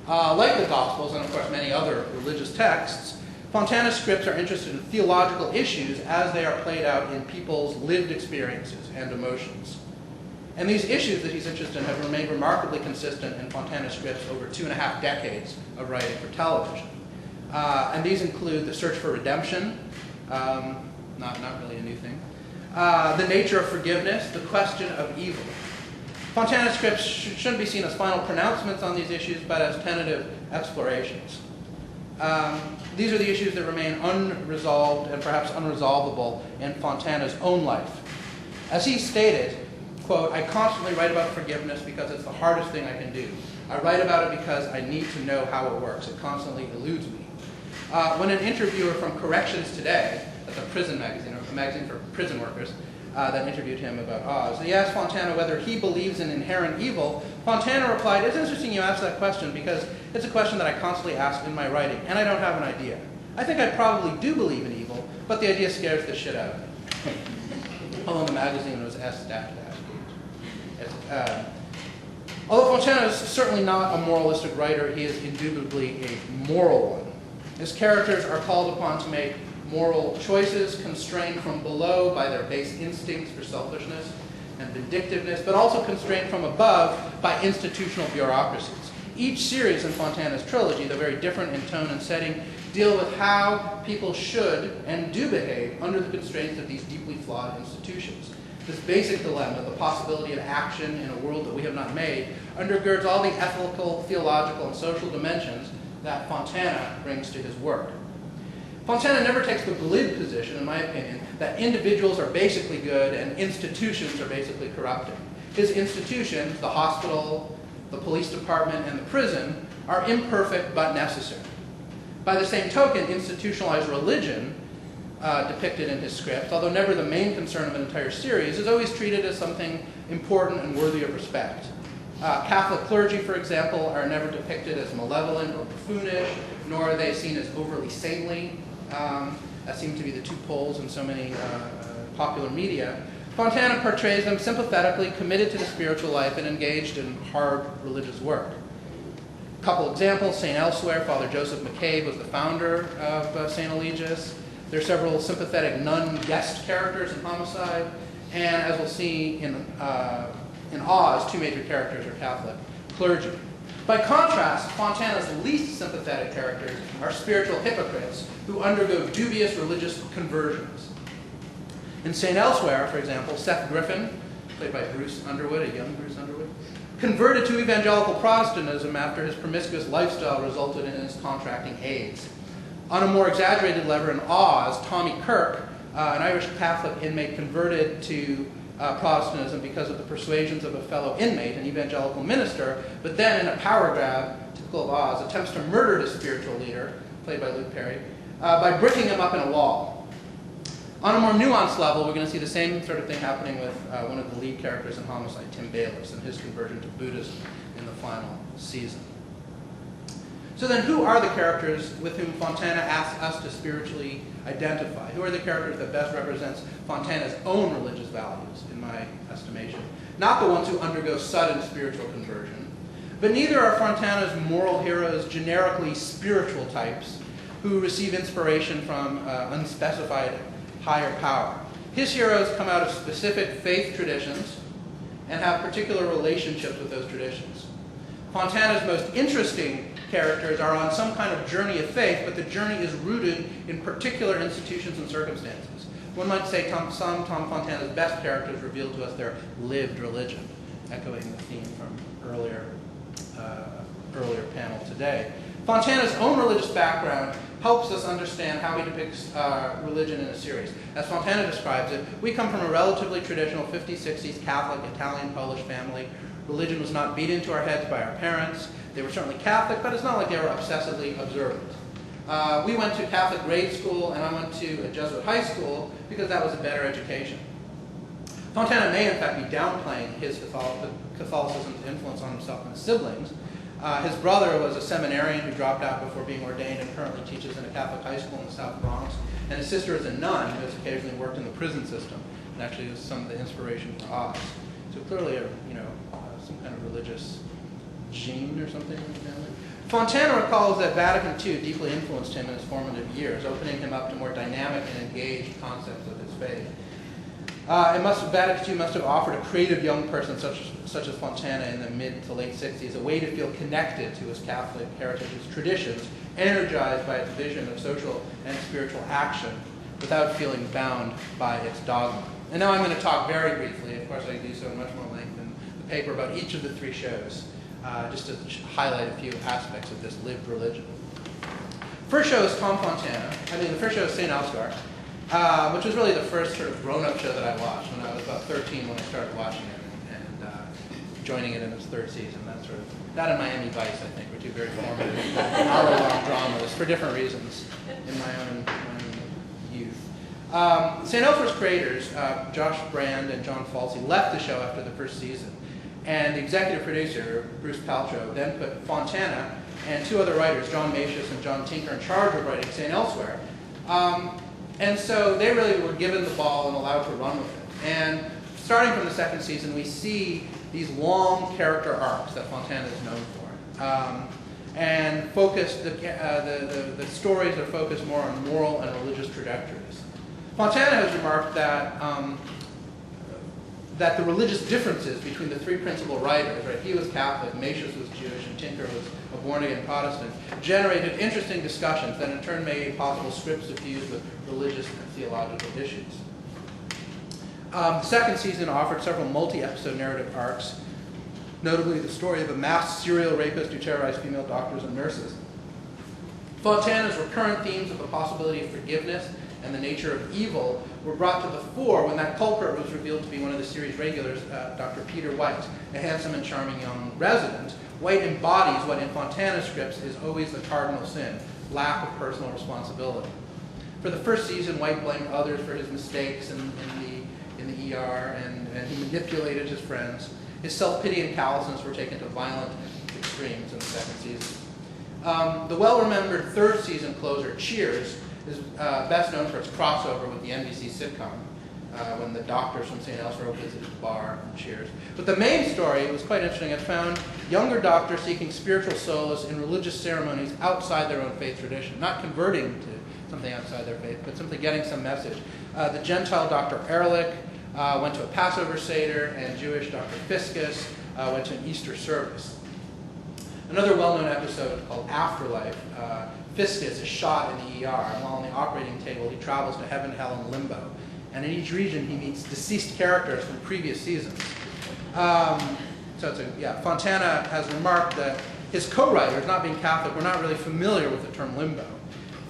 Like the gospels, and of course many other religious texts, Fontana's scripts are interested in theological issues as they are played out in people's lived experiences and emotions. And these issues that he's interested in have remained remarkably consistent in Fontana's scripts over 2.5 decades of writing for television. And these include the search for redemption, not really a new thing, the nature of forgiveness, the question of evil. Fontana's scripts shouldn't be seen as final pronouncements on these issues, but as tentative explorations. These are the issues that remain unresolved and perhaps unresolvable in Fontana's own life. As he stated, quote, "I constantly write about forgiveness because it's the hardest thing I can do. I write about it because I need to know how it works. It constantly eludes me." When an interviewer from Corrections Today, that's a prison magazine, or a magazine for prison workers, that interviewed him about Oz, he asked Fontana whether he believes in inherent evil. Fontana replied, "It's interesting you ask that question because it's a question that I constantly ask in my writing, and I don't have an idea. I think I probably do believe in evil, but the idea scares the shit out of me." Although the magazine was S after that. Although Fontana is certainly not a moralistic writer, he is indubitably a moral one. His characters are called upon to make moral choices constrained from below by their base instincts for selfishness and vindictiveness, but also constrained from above by institutional bureaucracies. Each series in Fontana's trilogy, though very different in tone and setting, deal with how people should and do behave under the constraints of these deeply flawed institutions. This basic dilemma, the possibility of action in a world that we have not made, undergirds all the ethical, theological, and social dimensions that Fontana brings to his work. Fontana never takes the glib position, in my opinion, that individuals are basically good and institutions are basically corrupted. His institutions, the hospital, the police department, and the prison, are imperfect but necessary. By the same token, institutionalized religion, depicted in his script, although never the main concern of an entire series, is always treated as something important and worthy of respect. Catholic clergy, for example, are never depicted as malevolent or buffoonish, nor are they seen as overly saintly, that seem to be the two poles in so many popular media. Fontana portrays them sympathetically committed to the spiritual life and engaged in hard religious work. A couple examples: St. Elsewhere, Father Joseph McCabe was the founder of St. Eligius. There are several sympathetic nun guest characters in Homicide, and as we'll see in Oz, two major characters are Catholic clergy. By contrast, Fontana's least sympathetic characters are spiritual hypocrites who undergo dubious religious conversions. In St. Elsewhere, for example, Seth Griffin, played by Bruce Underwood, a young Bruce Underwood, converted to evangelical Protestantism after his promiscuous lifestyle resulted in his contracting AIDS. On a more exaggerated level, in Oz, Tommy Kirk, an Irish Catholic inmate, converted to Protestantism because of the persuasions of a fellow inmate, an evangelical minister, but then in a power grab, typical of Oz, attempts to murder his spiritual leader, played by Luke Perry, by bricking him up in a wall. On a more nuanced level, we're going to see the same sort of thing happening with one of the lead characters in Homicide, Tim Bayliss, and his conversion to Buddhism in the final season. So then, who are the characters with whom Fontana asks us to spiritually identify? Who are the characters that best represents Fontana's own religious values, in my estimation? Not the ones who undergo sudden spiritual conversion, but neither are Fontana's moral heroes generically spiritual types who receive inspiration from unspecified higher power. His heroes come out of specific faith traditions and have particular relationships with those traditions. Fontana's most interesting characters are on some kind of journey of faith, but the journey is rooted in particular institutions and circumstances. One might say Tom Fontana's best characters reveal to us their lived religion, echoing the theme from earlier panel today. Fontana's own religious background helps us understand how he depicts religion in a series. As Fontana describes it, we come from a relatively traditional 50s, 60s Catholic, Italian, Polish family. Religion was not beat into our heads by our parents. They were certainly Catholic, but it's not like they were obsessively observant. We went to Catholic grade school, and I went to a Jesuit high school because that was a better education. Fontana may, in fact, be downplaying his Catholicism's influence on himself and his siblings. His brother was a seminarian who dropped out before being ordained and currently teaches in a Catholic high school in the South Bronx. And his sister is a nun who has occasionally worked in the prison system and actually is some of the inspiration for Oz. So clearly, some kind of religious gene or something in the family. Fontana recalls that Vatican II deeply influenced him in his formative years, opening him up to more dynamic and engaged concepts of his faith. Vatican II must have offered a creative young person such as Fontana in the mid to late 60s a way to feel connected to his Catholic heritage, his traditions, energized by its vision of social and spiritual action without feeling bound by its dogma. And now I'm going to talk very briefly, of course I do so in much more length in the paper, about each of the three shows, just to highlight a few aspects of this lived religion. First show is the first show is St. Elsewhere, which was really the first sort of grown-up show that I watched when I was about 13 when I started watching it. joining it in its third season. That and Miami Vice, I think, were two very formative hour-long dramas for different reasons in my own youth. St. Elsewhere's creators, Josh Brand and John Falsey, left the show after the first season. And the executive producer, Bruce Paltrow, then put Fontana and two other writers, John Macius and John Tinker, in charge of writing St. Elsewhere. And so they really were given the ball and allowed to run with it. And starting from the second season, we see these long character arcs that Fontana is known for. And focused, the stories are focused more on moral and religious trajectories. Fontana has remarked that the religious differences between the three principal writers, right, he was Catholic, Macius was Jewish, and Tinker was a born-again Protestant, generated interesting discussions that in turn made possible scripts suffused with religious and theological issues. The second season offered several multi-episode narrative arcs, notably the story of a masked serial rapist who terrorized female doctors and nurses. Fontana's recurrent themes of the possibility of forgiveness and the nature of evil were brought to the fore when that culprit was revealed to be one of the series regulars, Dr. Peter White, a handsome and charming young resident. White embodies what in Fontana's scripts is always the cardinal sin, lack of personal responsibility. For the first season, White blamed others for his mistakes in the ER, and he manipulated his friends. His self-pity and callousness were taken to violent extremes in the second season. The well-remembered third season closer, Cheers, is best known for its crossover with the NBC sitcom, when the doctors from St. Elsewhere visited the bar and Cheers. But the main story was quite interesting. It found younger doctors seeking spiritual solace in religious ceremonies outside their own faith tradition, not converting to something outside their faith, but simply getting some message. The Gentile Dr. Ehrlich went to a Passover Seder, and Jewish Dr. Fiskus went to an Easter service. Another well-known episode called Afterlife, Fiskus is shot in the ER, and while on the operating table, he travels to heaven, hell, and limbo. And in each region, he meets deceased characters from previous seasons. Fontana has remarked that his co-writers, not being Catholic, were not really familiar with the term limbo.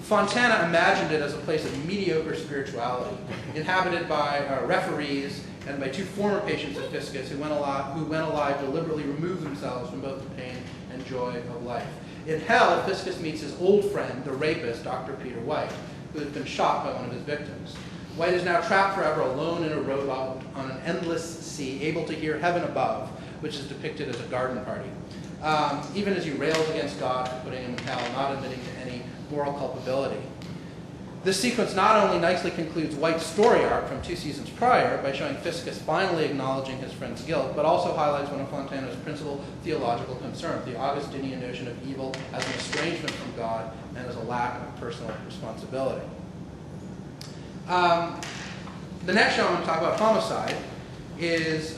Fontana imagined it as a place of mediocre spirituality, inhabited by referees and by two former patients of Fiskus who, when alive, deliberately removed themselves from both the pain and joy of life. In hell, Fiskus meets his old friend, the rapist, Dr. Peter White, who had been shot by one of his victims. White is now trapped forever alone in a rowboat on an endless sea, able to hear heaven above, which is depicted as a garden party. Even as he rails against God for putting him in hell, not admitting to any moral culpability. This sequence not only nicely concludes White's story arc from 2 seasons prior by showing Fiskus finally acknowledging his friend's guilt, but also highlights one of Fontana's principal theological concerns, the Augustinian notion of evil as an estrangement from God and as a lack of personal responsibility. The next show I'm going to talk about, Homicide, has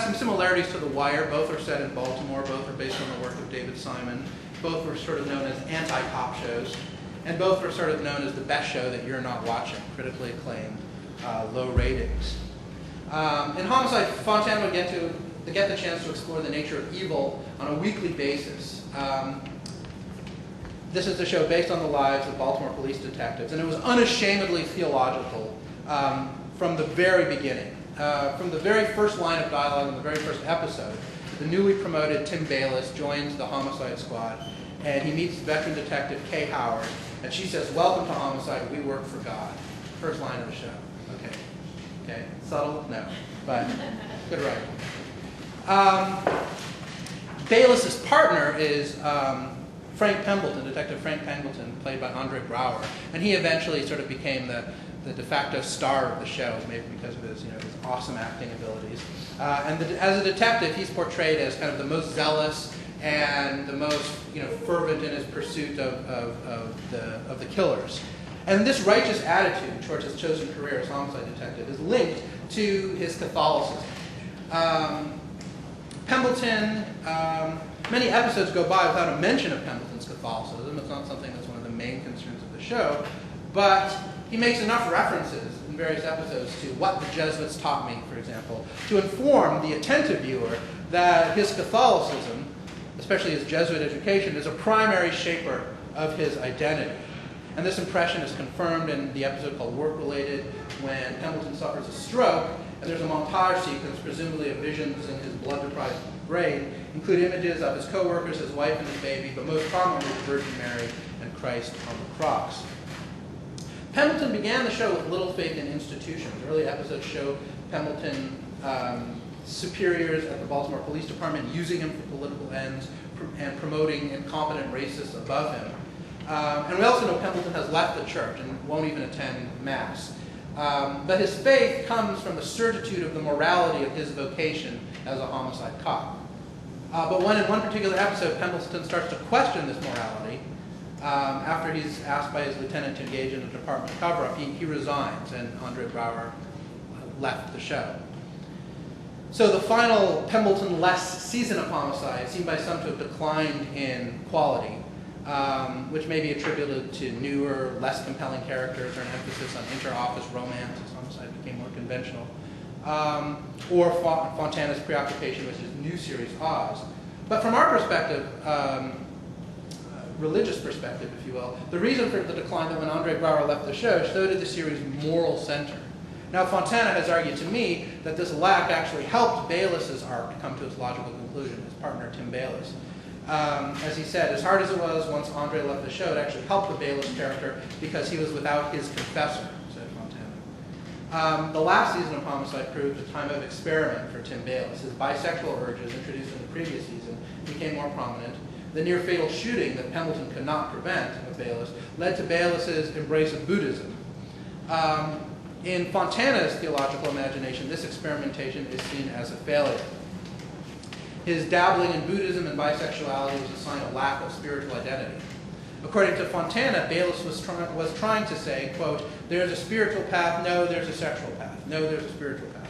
some similarities to The Wire. Both are set in Baltimore. Both are based on the work of David Simon. Both were sort of known as anti-cop shows. And both were sort of known as the best show that you're not watching, critically acclaimed, low ratings. In Homicide, Fontana would get the chance to explore the nature of evil on a weekly basis. This is a show based on the lives of Baltimore police detectives, and it was unashamedly theological from the very beginning. From the very first line of dialogue in the very first episode, the newly promoted Tim Bayless joins the Homicide Squad, and he meets veteran detective Kay Howard, and she says, "Welcome to Homicide, we work for God." First line of the show. Okay. Subtle? No. But good writing. Bayless's partner is Frank Pembleton, Detective Frank Pembleton, played by Andre Braugher, and he eventually sort of became the de facto star of the show, maybe because of his awesome acting abilities. As a detective, he's portrayed as kind of the most zealous and the most fervent in his pursuit of the killers. And this righteous attitude towards his chosen career as homicide detective is linked to his Catholicism. Pembleton, many episodes go by without a mention of Pembleton's Catholicism. It's not something that's one of the main concerns of the show, but he makes enough references in various episodes to what the Jesuits taught me, for example, to inform the attentive viewer that his Catholicism, especially his Jesuit education, is a primary shaper of his identity. And this impression is confirmed in the episode called Work Related, when Pembleton suffers a stroke, and there's a montage sequence, presumably of visions in his blood-deprived brain, include images of his co-workers, his wife, and his baby, but most prominently the Virgin Mary and Christ on the cross. Pemberton began the show with little faith in institutions. Early episodes show Pemberton superiors at the Baltimore Police Department using him for political ends and promoting incompetent racists above him. And we also know Pemberton has left the church and won't even attend Mass. But his faith comes from the certitude of the morality of his vocation as a homicide cop. But when in one particular episode Pemberton starts to question this morality, after he's asked by his lieutenant to engage in a department cover-up, he resigns, and Andre Braugher left the show. So the final Pemberton-less season of Homicide seemed by some to have declined in quality, which may be attributed to newer, less compelling characters or an emphasis on inter-office romance as Homicide became more conventional, or Fontana's preoccupation with his new series, Oz. But from our perspective, religious perspective, if you will, the reason for the decline that when Andre Braugher left the show, so did the series' moral center. Now, Fontana has argued to me that this lack actually helped Bayless's arc to come to its logical conclusion, his partner Tim Bayliss. As he said, as hard as it was once Andre left the show, it actually helped the Bayliss character because he was without his confessor, said Fontana. The last season of Homicide proved a time of experiment for Tim Bayliss. His bisexual urges, introduced in the previous season, became more prominent. The near-fatal shooting that Pemberton could not prevent of Bayliss led to Bayliss's embrace of Buddhism. In Fontana's theological imagination, this experimentation is seen as a failure. His dabbling in Buddhism and bisexuality was a sign of lack of spiritual identity. According to Fontana, Bayliss was trying to say, quote, there's a spiritual path, no, there's a sexual path. No, there's a spiritual path.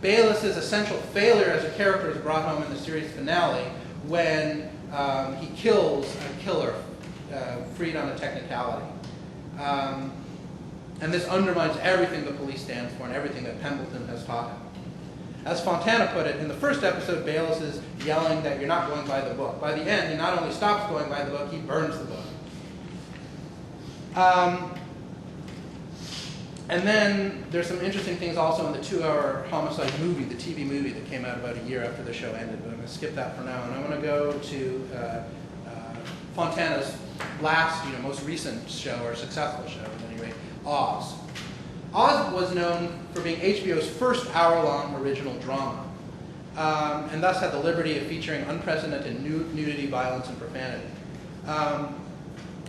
Bayliss's essential failure as a character is brought home in the series finale when he kills a killer, freed on a technicality. And this undermines everything the police stands for and everything that Pemberton has taught him. As Fontana put it, in the first episode, Bayliss is yelling that you're not going by the book. By the end, he not only stops going by the book, he burns the book. And then there's some interesting things also in the 2-hour Homicide movie, the TV movie that came out about a year after the show ended. But I'm going to skip that for now. And I want to go to Fontana's last, most recent show, or successful show at any rate, Oz. Oz was known for being HBO's first hour-long original drama, and thus had the liberty of featuring unprecedented nudity, violence, and profanity.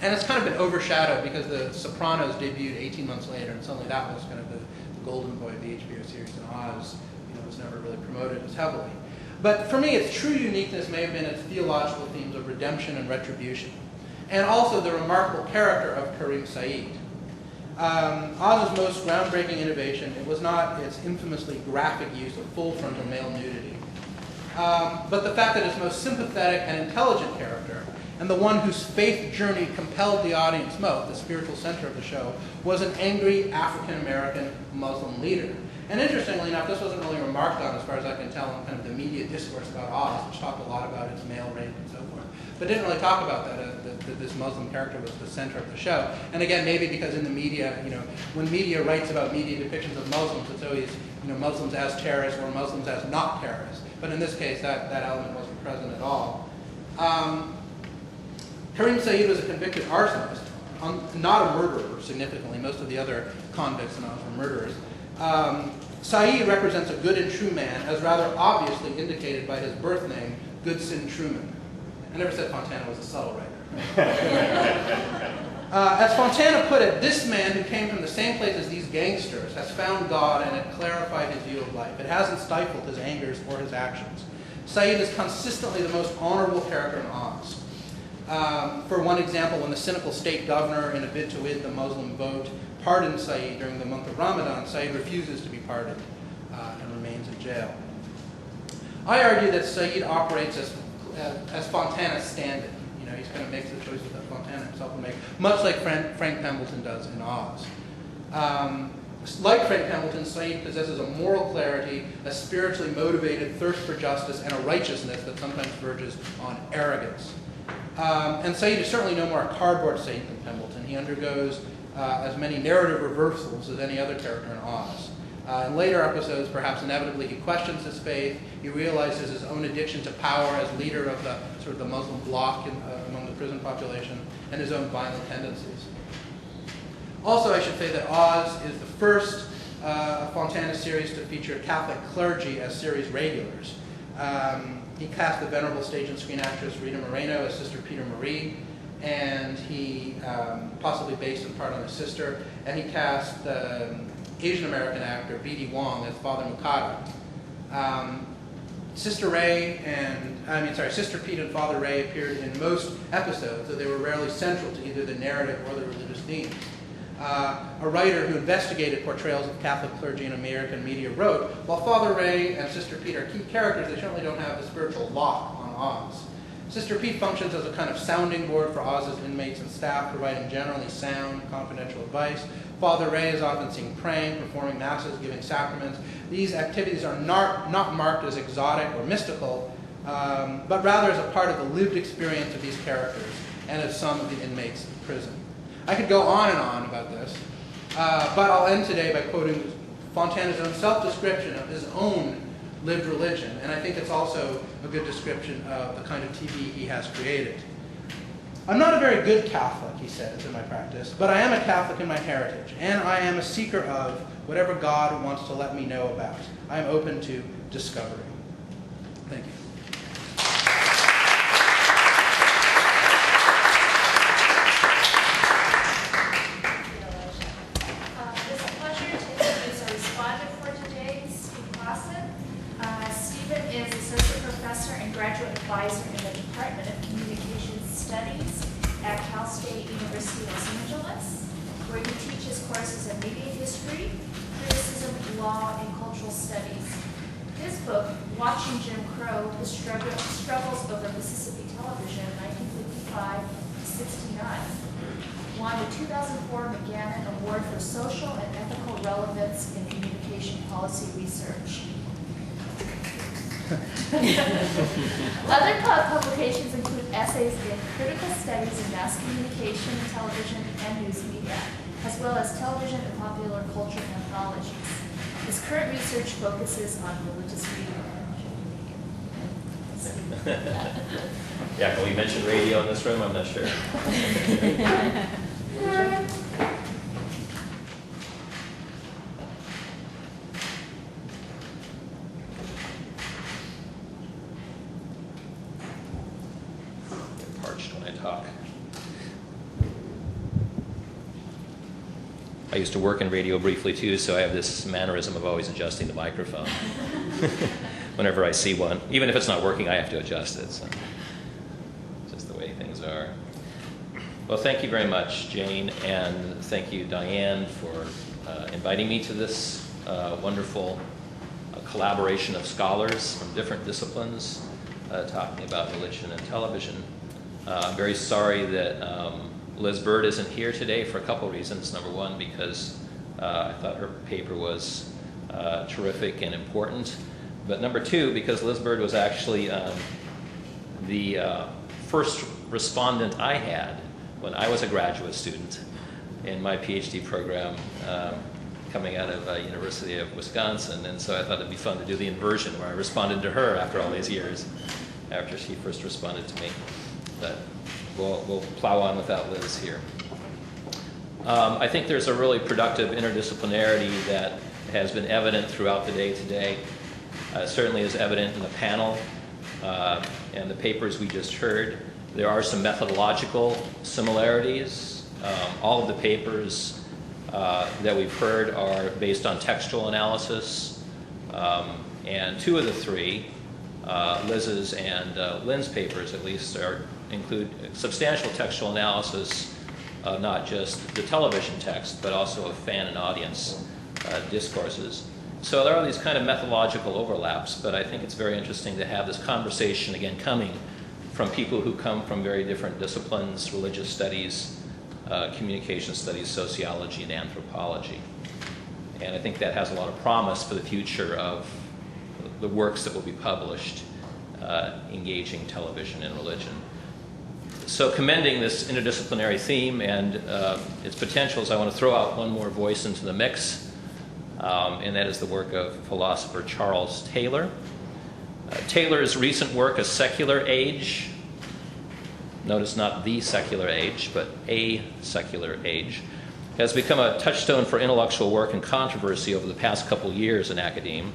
And it's kind of been overshadowed because The Sopranos debuted 18 months later, and suddenly that was kind of the golden boy of the HBO series, and Oz was never really promoted as heavily. But for me, its true uniqueness may have been its theological themes of redemption and retribution, and also the remarkable character of Karim Said. Oz's most groundbreaking innovation, it was not its infamously graphic use of full frontal male nudity, but the fact that its most sympathetic and intelligent character, and the one whose faith journey compelled the audience most, the spiritual center of the show, was an angry African-American Muslim leader. And interestingly enough, this wasn't really remarked on, as far as I can tell, in kind of the media discourse about Oz, which talked a lot about its male rape and so forth, but didn't really talk about that this Muslim character was the center of the show. And again, maybe because in the media, when media writes about media depictions of Muslims, it's always, Muslims as terrorists or Muslims as not terrorists. But in this case, that element wasn't present at all. Karim Said was a convicted arsonist, not a murderer, significantly. Most of the other convicts in Oz were murderers. Said represents a good and true man, as rather obviously indicated by his birth name, Goodson Truman. I never said Fontana was a subtle writer. As Fontana put it, this man who came from the same place as these gangsters has found God and it clarified his view of life. It hasn't stifled his angers or his actions. Said is consistently the most honorable character in Oz. For one example, when the cynical state governor, in a bid to win the Muslim vote, pardoned Said during the month of Ramadan, Said refuses to be pardoned and remains in jail. I argue that Said operates as Fontana's stand-in. He kind of makes the choices that Fontana himself would make, much like Frank Pemberton does in Oz. Like Frank Pemberton, Said possesses a moral clarity, a spiritually motivated thirst for justice, and a righteousness that sometimes verges on arrogance. And Said is certainly no more a cardboard saint than Pemberton. He undergoes as many narrative reversals as any other character in Oz. In later episodes, perhaps inevitably, he questions his faith. He realizes his own addiction to power as leader of the sort of the Muslim bloc among the prison population, and his own violent tendencies. Also, I should say that Oz is the first Fontana series to feature Catholic clergy as series regulars. He cast the venerable stage and screen actress Rita Moreno as Sister Peter Marie, and he, possibly based in part on his sister, and he cast Asian American actor B.D. Wong as Father Mukata. Sister Pete and Father Ray appeared in most episodes, though they were rarely central to either the narrative or the religious themes. A writer who investigated portrayals of Catholic clergy in American media wrote, while Father Ray and Sister Pete are key characters, they certainly don't have the spiritual lock on Oz. Sister Pete functions as a kind of sounding board for Oz's inmates and staff, providing generally sound, confidential advice. Father Ray is often seen praying, performing masses, giving sacraments. These activities are not marked as exotic or mystical, but rather as a part of the lived experience of these characters and of some of the inmates in prison. I could go on and on about this, but I'll end today by quoting Fontana's own self-description of his own lived religion, and I think it's also a good description of the kind of TV he has created. I'm not a very good Catholic, he says, in my practice, but I am a Catholic in my heritage, and I am a seeker of whatever God wants to let me know about. I am open to discovery. Thank you. It's a pleasure to introduce our respondent for today, Steve Clausen. Stephen is Associate Professor and Graduate Advisor in the Department of Communications Studies at Cal State University, Los Angeles, where he teaches courses in media history, criticism, law, and cultural studies. His book, Watching Jim Crow, The Struggles over Mississippi Television, 1955 to 69, won the 2004 McGannon Award for Social and Ethical Relevance in Communication Policy Research. Other publications include essays in critical studies in mass communication, television, and news media, as well as television and popular culture anthologies. His current research focuses on religious media. Yeah, can we mention radio in this room? I'm not sure. Get parched when I talk. I used to work in radio briefly too, so I have this mannerism of always adjusting the microphone. Whenever I see one, even if it's not working, I have to adjust it. So it's just the way things are. Well, thank you very much, Jane, and thank you, Diane, for inviting me to this wonderful collaboration of scholars from different disciplines talking about religion and television. I'm very sorry that Liz Bird isn't here today for a couple reasons. Number one, because I thought her paper was terrific and important. But number two, because Liz Bird was actually the first respondent I had when I was a graduate student in my PhD program coming out of University of Wisconsin. And so I thought it'd be fun to do the inversion where I responded to her after all these years, after she first responded to me. But we'll plow on without Liz here. I think there's a really productive interdisciplinarity that has been evident throughout the day today. Certainly is evident in the panel and the papers we just heard. There are some methodological similarities. All of the papers that we've heard are based on textual analysis, and two of the three, Liz's and Lynn's papers at least, include substantial textual analysis of not just the television text, but also of fan and audience discourses. So there are these kind of methodological overlaps, but I think it's very interesting to have this conversation, again, coming from people who come from very different disciplines, religious studies, communication studies, sociology, and anthropology. And I think that has a lot of promise for the future of the works that will be published engaging television and religion. So commending this interdisciplinary theme and its potentials, I want to throw out one more voice into the mix. and that is the work of philosopher Charles Taylor. Taylor's recent work, A Secular Age, notice not the secular age, but a secular age, has become a touchstone for intellectual work and controversy over the past couple years in academia,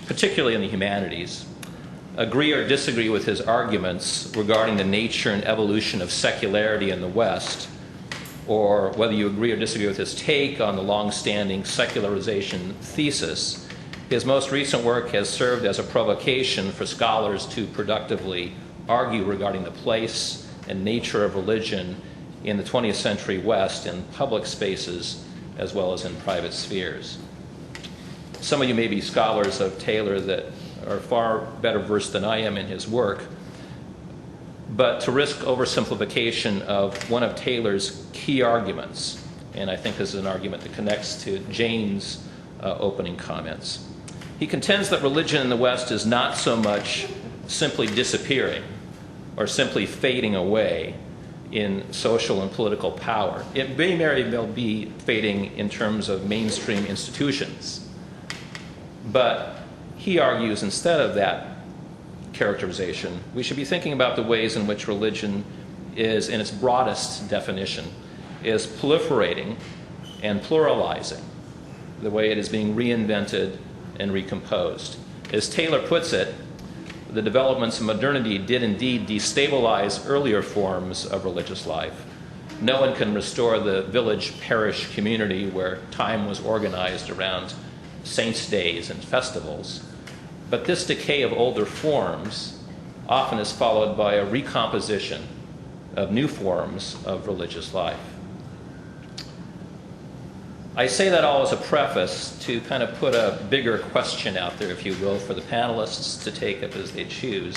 particularly in the humanities. Agree or disagree with his arguments regarding the nature and evolution of secularity in the West, or whether you agree or disagree with his take on the long-standing secularization thesis, his most recent work has served as a provocation for scholars to productively argue regarding the place and nature of religion in the 20th century West in public spaces as well as in private spheres. Some of you may be scholars of Taylor that are far better versed than I am in his work, but to risk oversimplification of one of Taylor's key arguments, and I think this is an argument that connects to Jane's opening comments. He contends that religion in the West is not so much simply disappearing or simply fading away in social and political power. It may very well be fading in terms of mainstream institutions, but he argues instead of that characterization, we should be thinking about the ways in which religion is, in its broadest definition, is proliferating and pluralizing, the way it is being reinvented and recomposed. As Taylor puts it, the developments of modernity did indeed destabilize earlier forms of religious life. No one can restore the village parish community where time was organized around saints' days and festivals. But this decay of older forms often is followed by a recomposition of new forms of religious life. I say that all as a preface to kind of put a bigger question out there, if you will, for the panelists to take up as they choose.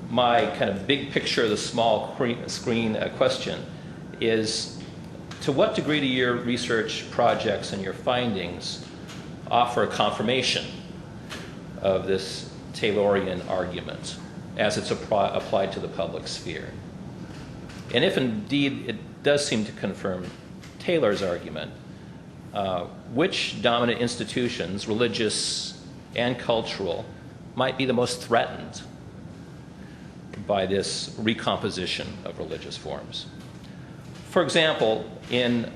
My kind of big picture of the small screen question is, to what degree do your research projects and your findings offer a confirmation of this Taylorian argument as it's applied to the public sphere? And if indeed it does seem to confirm Taylor's argument, which dominant institutions, religious and cultural, might be the most threatened by this recomposition of religious forms? For example, in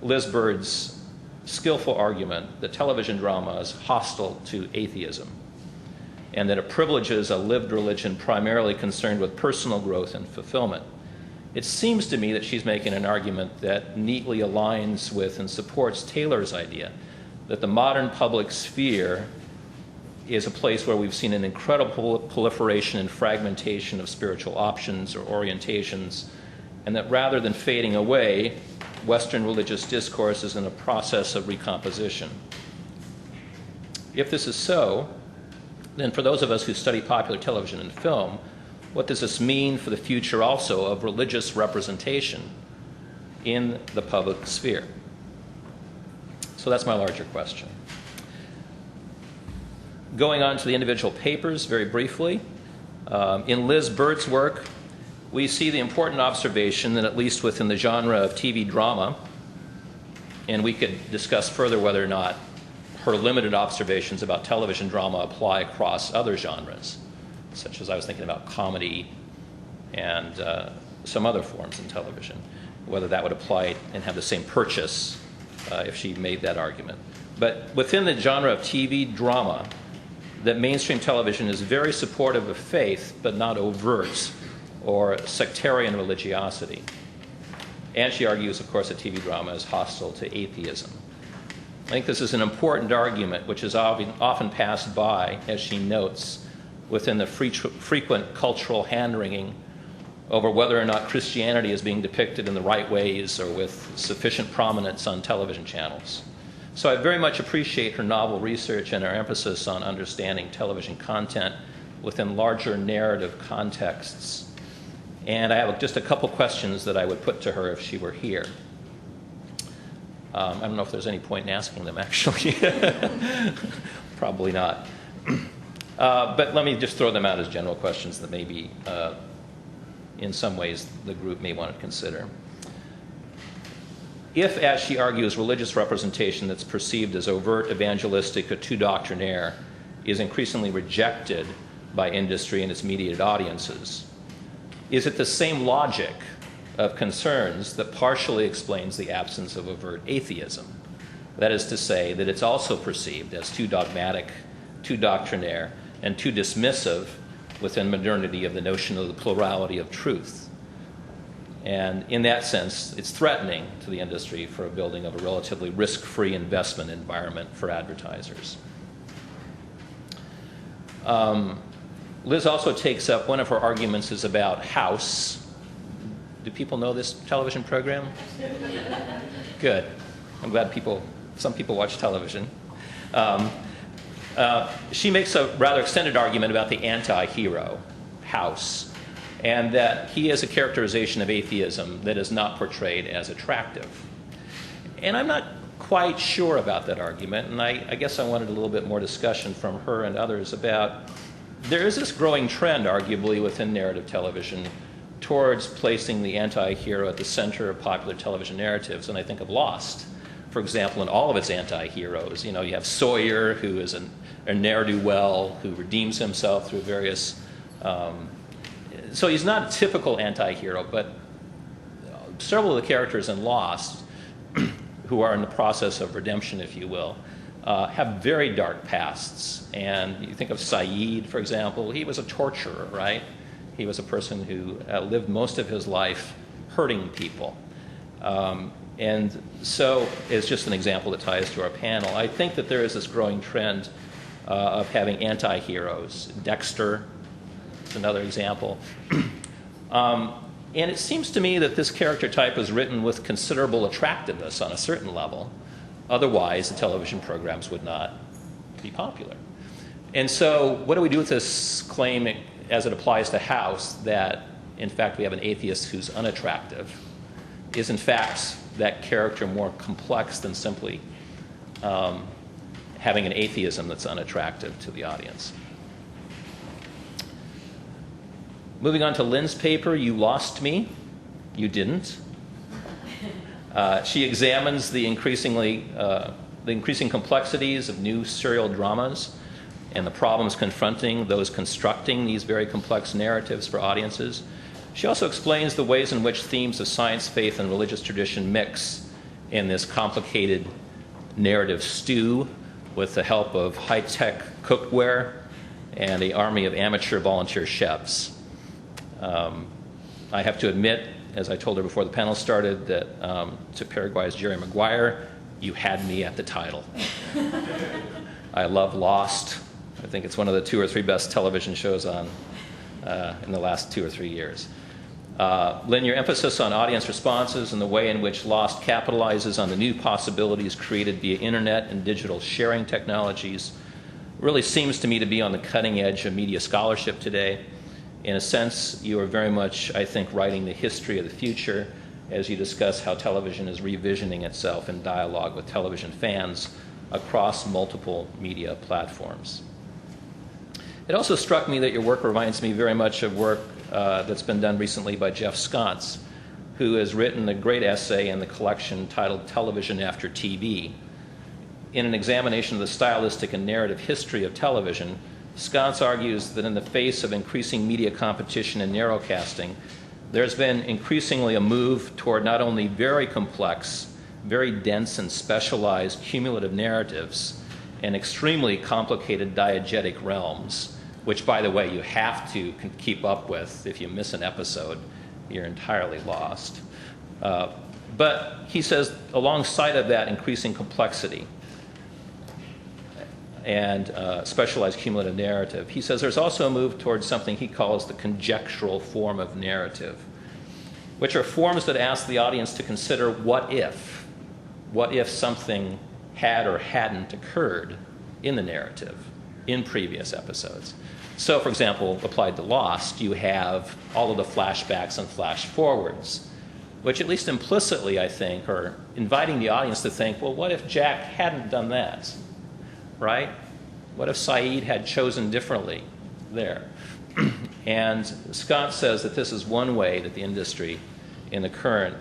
Liz Bird's skillful argument that television drama is hostile to atheism and that it privileges a lived religion primarily concerned with personal growth and fulfillment, it seems to me that she's making an argument that neatly aligns with and supports Taylor's idea that the modern public sphere is a place where we've seen an incredible proliferation and fragmentation of spiritual options or orientations, and that rather than fading away, Western religious discourse is in a process of recomposition. If this is so, then for those of us who study popular television and film, what does this mean for the future also of religious representation in the public sphere? So that's my larger question. Going on to the individual papers very briefly, in Liz Bird's work, we see the important observation that at least within the genre of TV drama, and we could discuss further whether or not her limited observations about television drama apply across other genres, such as I was thinking about comedy and some other forms in television, whether that would apply and have the same purchase if she made that argument. But within the genre of TV drama, that mainstream television is very supportive of faith, but not overt or sectarian religiosity. And she argues, of course, that TV drama is hostile to atheism. I think this is an important argument which is often passed by, as she notes, within the frequent cultural hand-wringing over whether or not Christianity is being depicted in the right ways or with sufficient prominence on television channels. So I very much appreciate her novel research and her emphasis on understanding television content within larger narrative contexts. And I have just a couple questions that I would put to her if she were here. I don't know if there's any point in asking them, actually. Probably not. But let me just throw them out as general questions that maybe, in some ways, the group may want to consider. if, as she argues, religious representation that's perceived as overt, evangelistic, or too doctrinaire is increasingly rejected by industry and its mediated audiences, is it the same logic of concerns that partially explains the absence of overt atheism? That is to say, that it's also perceived as too dogmatic, too doctrinaire, and too dismissive within modernity of the notion of the plurality of truth. And in that sense, it's threatening to the industry for a building of a relatively risk-free investment environment for advertisers. Liz also takes up, one of her arguments is about House. Do people know this television program? Good. I'm glad some people watch television. She makes a rather extended argument about the anti-hero, House, and that he is a characterization of atheism that is not portrayed as attractive. And I'm not quite sure about that argument, and I guess I wanted a little bit more discussion from her and others about, there is this growing trend, arguably, within narrative television towards placing the anti-hero at the center of popular television narratives, and I think of Lost, for example, in all of its anti-heroes. You know, you have Sawyer, who is a ne'er-do-well, who redeems himself through various... so he's not a typical anti-hero, but several of the characters in Lost, who are in the process of redemption, if you will, have very dark pasts. And you think of Saeed, for example. He was a torturer, right? He was a person who lived most of his life hurting people. And so it's just an example that ties to our panel. I think that there is this growing trend of having anti-heroes. Dexter is another example. And it seems to me that this character type was written with considerable attractiveness on a certain level. Otherwise, the television programs would not be popular. And so what do we do with this claim as it applies to House, that in fact we have an atheist who's unattractive? Is in fact that character more complex than simply having an atheism that's unattractive to the audience? Moving on to Lynn's paper, You Lost Me, You Didn't. She examines the increasing complexities of new serial dramas and the problems confronting those constructing these very complex narratives for audiences. She also explains the ways in which themes of science, faith, and religious tradition mix in this complicated narrative stew with the help of high-tech cookware and an army of amateur volunteer chefs. I have to admit, as I told her before the panel started, that to Paraguay's Jerry Maguire, you had me at the title. I love Lost. I think it's one of the 2 or 3 best television shows on in the last 2 or 3 years. Lynn, your emphasis on audience responses and the way in which Lost capitalizes on the new possibilities created via internet and digital sharing technologies really seems to me to be on the cutting edge of media scholarship today. In a sense, you are very much, I think, writing the history of the future as you discuss how television is revisioning itself in dialogue with television fans across multiple media platforms. It also struck me that your work reminds me very much of work that's been done recently by Jeff Sconce, who has written a great essay in the collection titled Television After TV. In an examination of the stylistic and narrative history of television, Sconce argues that in the face of increasing media competition and narrowcasting, there's been increasingly a move toward not only very complex, very dense and specialized cumulative narratives and extremely complicated diegetic realms, which, by the way, you have to keep up with. If you miss an episode, you're entirely lost. But he says, alongside of that increasing complexity and specialized cumulative narrative, he says there's also a move towards something he calls the conjectural form of narrative, which are forms that ask the audience to consider what if something had or hadn't occurred in the narrative in previous episodes. So, for example, applied to Lost, you have all of the flashbacks and flash forwards, which at least implicitly, I think, are inviting the audience to think, well, what if Jack hadn't done that? Right? What if Saeed had chosen differently there? And Scott says that this is one way that the industry in the current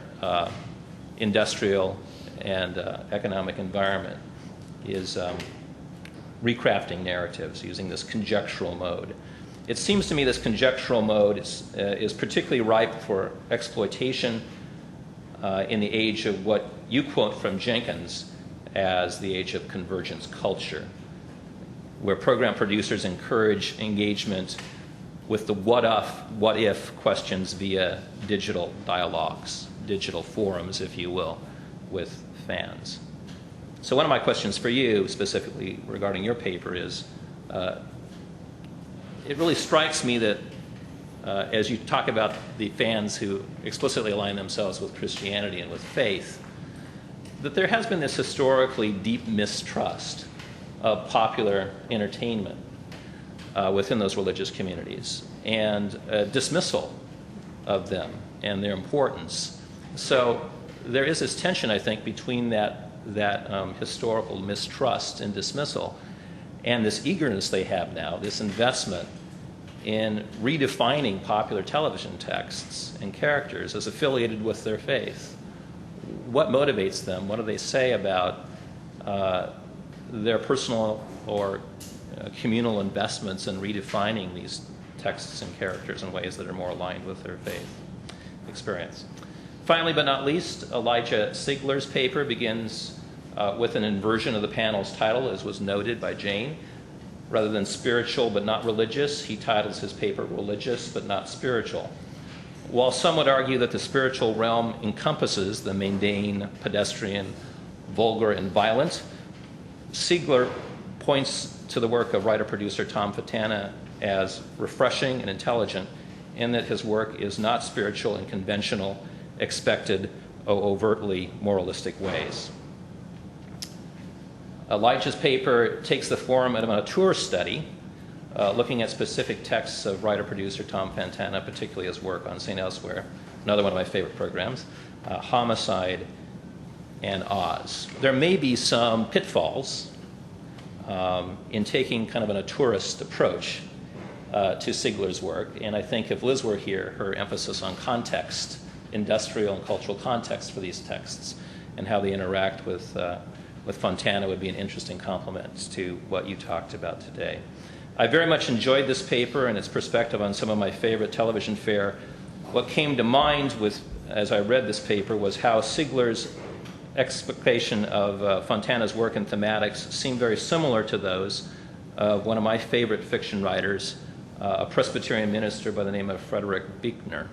industrial and economic environment is recrafting narratives using this conjectural mode. It seems to me this conjectural mode is particularly ripe for exploitation in the age of what you quote from Jenkins as the age of convergence culture, where program producers encourage engagement with the what if questions via digital dialogues, digital forums, if you will, with fans. So one of my questions for you, specifically regarding your paper, is it really strikes me that as you talk about the fans who explicitly align themselves with Christianity and with faith, that there has been this historically deep mistrust of popular entertainment within those religious communities, and dismissal of them and their importance. So there is this tension, I think, between that historical mistrust and dismissal and this eagerness they have now, this investment in redefining popular television texts and characters as affiliated with their faith. What motivates them? What do they say about their personal or communal investments in redefining these texts and characters in ways that are more aligned with their faith experience? Finally, but not least, Elijah Sigler's paper begins with an inversion of the panel's title, as was noted by Jane. Rather than spiritual but not religious, he titles his paper Religious but Not Spiritual. While some would argue that the spiritual realm encompasses the mundane, pedestrian, vulgar, and violent, Sigler points to the work of writer-producer Tom Fontana as refreshing and intelligent, in that his work is not spiritual in conventional, expected, or overtly moralistic ways. Elijah's paper takes the form of an auteur study, looking at specific texts of writer-producer Tom Fontana, particularly his work on St. Elsewhere, another one of my favorite programs, Homicide, and Oz. There may be some pitfalls in taking kind of an auteurist approach to Sigler's work, and I think if Liz were here, her emphasis on context, industrial and cultural context for these texts, and how they interact with Fontana would be an interesting complement to what you talked about today. I very much enjoyed this paper and its perspective on some of my favorite television fare. What came to mind as I read this paper was how Sigler's expectation of Fontana's work and thematics seemed very similar to those of one of my favorite fiction writers, a Presbyterian minister by the name of Frederick Buechner.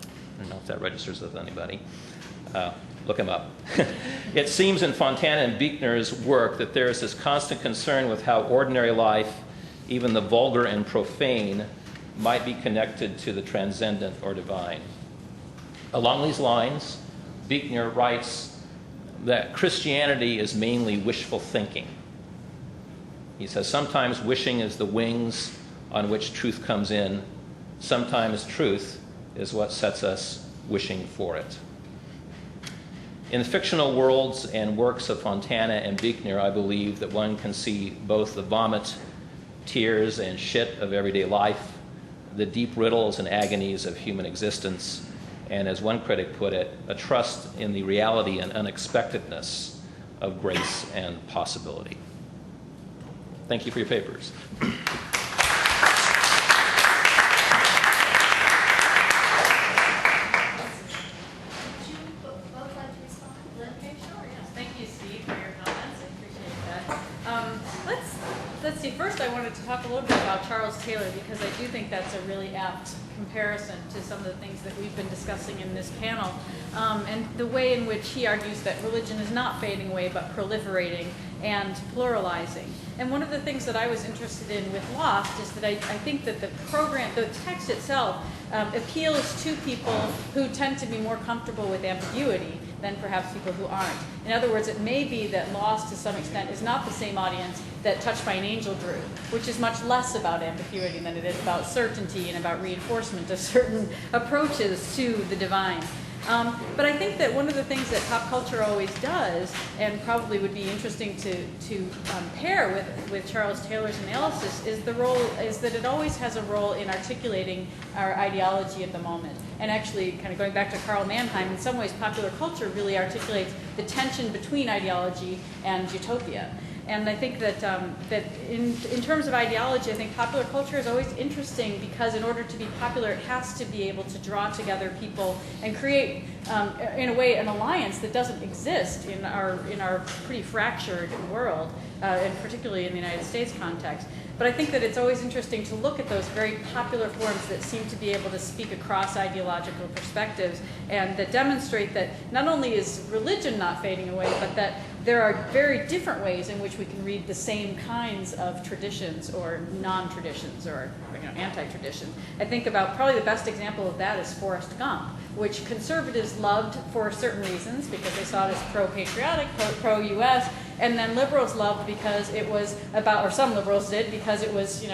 I don't know if that registers with anybody. Look him up. It seems in Fontana and Buechner's work that there is this constant concern with how ordinary life, even the vulgar and profane, might be connected to the transcendent or divine. Along these lines, Buechner writes that Christianity is mainly wishful thinking. He says, sometimes wishing is the wings on which truth comes in. Sometimes truth is what sets us wishing for it. In the fictional worlds and works of Fontana and Buechner, I believe that one can see both the vomit, tears, and shit of everyday life, the deep riddles and agonies of human existence, and as one critic put it, a trust in the reality and unexpectedness of grace and possibility. Thank you for your papers. Let's see, first I wanted to talk a little bit about Charles Taylor, because I do think that's a really apt comparison to some of the things that we've been discussing in this panel, and the way in which he argues that religion is not fading away but proliferating and pluralizing. And one of the things that I was interested in with Lost is that I think that the text itself appeals to people who tend to be more comfortable with ambiguity than perhaps people who aren't. In other words, it may be that Lost, to some extent, is not the same audience that Touched by an Angel drew, which is much less about ambiguity than it is about certainty and about reinforcement of certain approaches to the divine. But I think that one of the things that pop culture always does, and probably would be interesting to pair with Charles Taylor's analysis, is that it always has a role in articulating our ideology of the moment. And actually, kind of going back to Karl Mannheim, in some ways popular culture really articulates the tension between ideology and utopia. And I think that, that in terms of ideology, I think popular culture is always interesting because in order to be popular, it has to be able to draw together people and create, in a way, an alliance that doesn't exist in our pretty fractured world, and particularly in the United States context. But I think that it's always interesting to look at those very popular forms that seem to be able to speak across ideological perspectives and that demonstrate that not only is religion not fading away, but that there are very different ways in which we can read the same kinds of traditions or non-traditions or anti-traditions. I think about probably the best example of that is Forrest Gump, which conservatives loved for certain reasons because they saw it as pro-patriotic, pro-US, and then liberals loved because it was about, or some liberals did, because it was,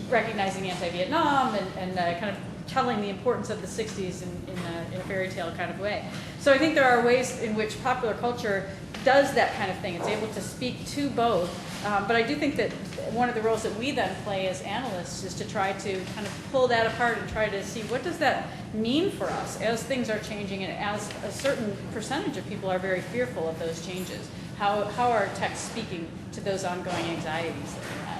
recognizing anti-Vietnam and kind of telling the importance of the 60s in a fairy tale kind of way. So I think there are ways in which popular culture does that kind of thing. It's able to speak to both. But I do think that one of the roles that we then play as analysts is to try to kind of pull that apart and try to see what does that mean for us as things are changing and as a certain percentage of people are very fearful of those changes. How are texts speaking to those ongoing anxieties that we have?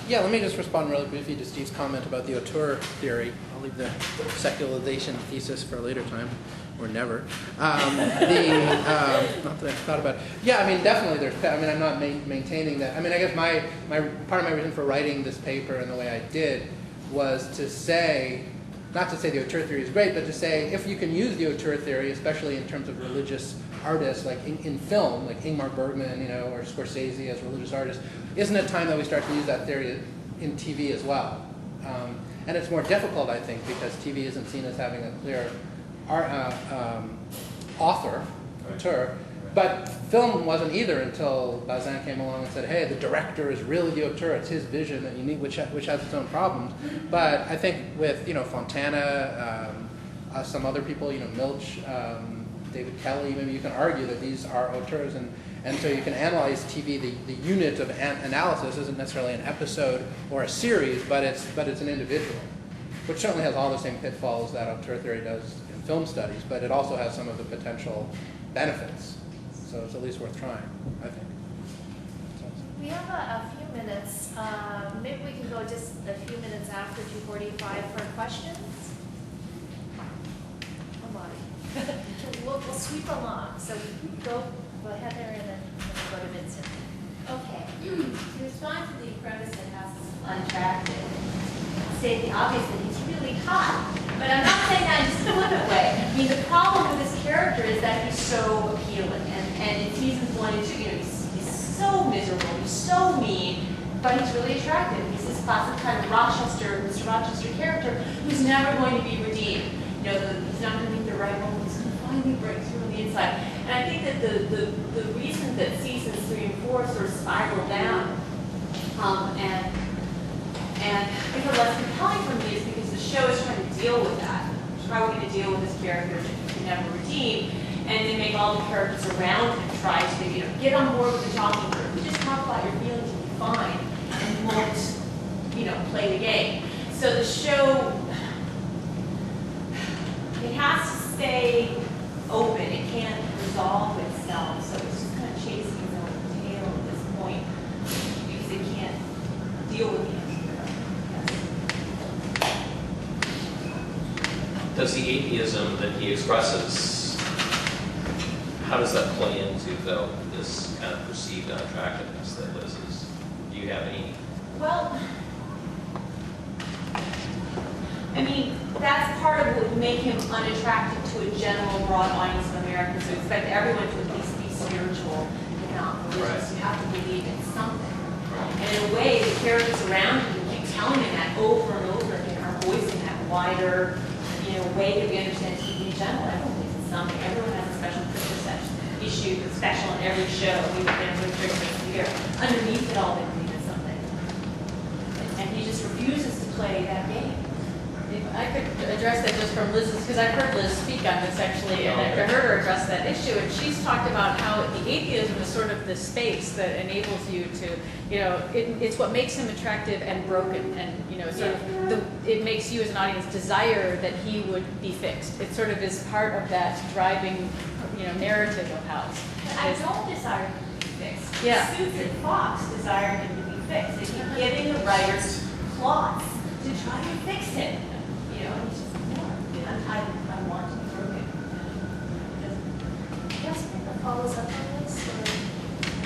Yeah, let me just respond really briefly to Steve's comment about the auteur theory. I'll leave the secularization thesis for a later time, or never. Not that I've thought about it. Yeah, I mean, definitely I'm not maintaining that. I mean, I guess my part of my reason for writing this paper in the way I did was to say, not to say the auteur theory is great, but to say if you can use the auteur theory, especially in terms of religious artists, like in film, like Ingmar Bergman, or Scorsese as religious artists, isn't it time that we start to use that theory in TV as well? And it's more difficult, I think, because TV isn't seen as having a clear author, auteur. But film wasn't either until Bazin came along and said, hey, the director is really the auteur, it's his vision that you need, which has its own problems. But I think with, Fontana, some other people, Milch, David Kelly, maybe you can argue that these are auteurs, and so you can analyze TV. The unit of analysis isn't necessarily an episode or a series, but it's an individual, which certainly has all the same pitfalls that auteur theory does in film studies, but it also has some of the potential benefits. So it's at least worth trying, I think. We have a few minutes. Maybe we can go just a few minutes after 2:45 for questions. Come on. We'll sweep along. So go ahead there and then we'll go to Vincent. Okay. To respond to the premise that House is unattractive, say the obvious that he's really hot. But I'm not saying that in just a flippant way. I mean, the problem with this character is that he's so appealing. And in seasons 1 and 2, he's so miserable, he's so mean, but he's really attractive. He's this classic kind of Mr. Rochester character who's never going to be redeemed. He's not going to meet the right woman, he's going to finally break through on the inside. And I think that the reason that seasons 3 and 4 sort of spiral down and become less compelling for me is because the show is trying to deal with that. How are we going to deal with this character that can never redeem? And they make all the characters around him try to, get on board with the talking group. We just talk about your feelings and be fine, and won't, play the game. So the show, it has to stay open. It can't resolve itself. So it's just kind of chasing its own tail at this point because it can't deal with the answer. Does the atheism that he expresses, how does that play into, though, this kind of perceived unattractiveness that Liz is? Do you have any? Well, I mean, that's part of what would make him unattractive to a general broad audience of Americans who expect everyone to at least be spiritual and not religious. You have to believe in something. And in a way, the characters around him keep telling him that over and over again, are voicing that wider, way that we understand TV in general. Everyone believes in something. Everyone has a special Christmas issue that's special on every show. We would never Christmas here. Underneath it all, they believe in something. And he just refuses to play that game. If I could address address that just from Liz's, because I've heard Liz speak on this actually, and I've heard her address that issue, and she's talked about how the atheism is sort of the space that enables you to, it's what makes him attractive and broken, and, sort of, it makes you as an audience desire that he would be fixed. It sort of is part of that driving, narrative of House. I don't desire him to be fixed. Yeah. Suits and Fox desire him to be fixed. They keep giving the writers plots to try to fix him. And he's just, no, I want to be broken. Yes, that follows up on this, or,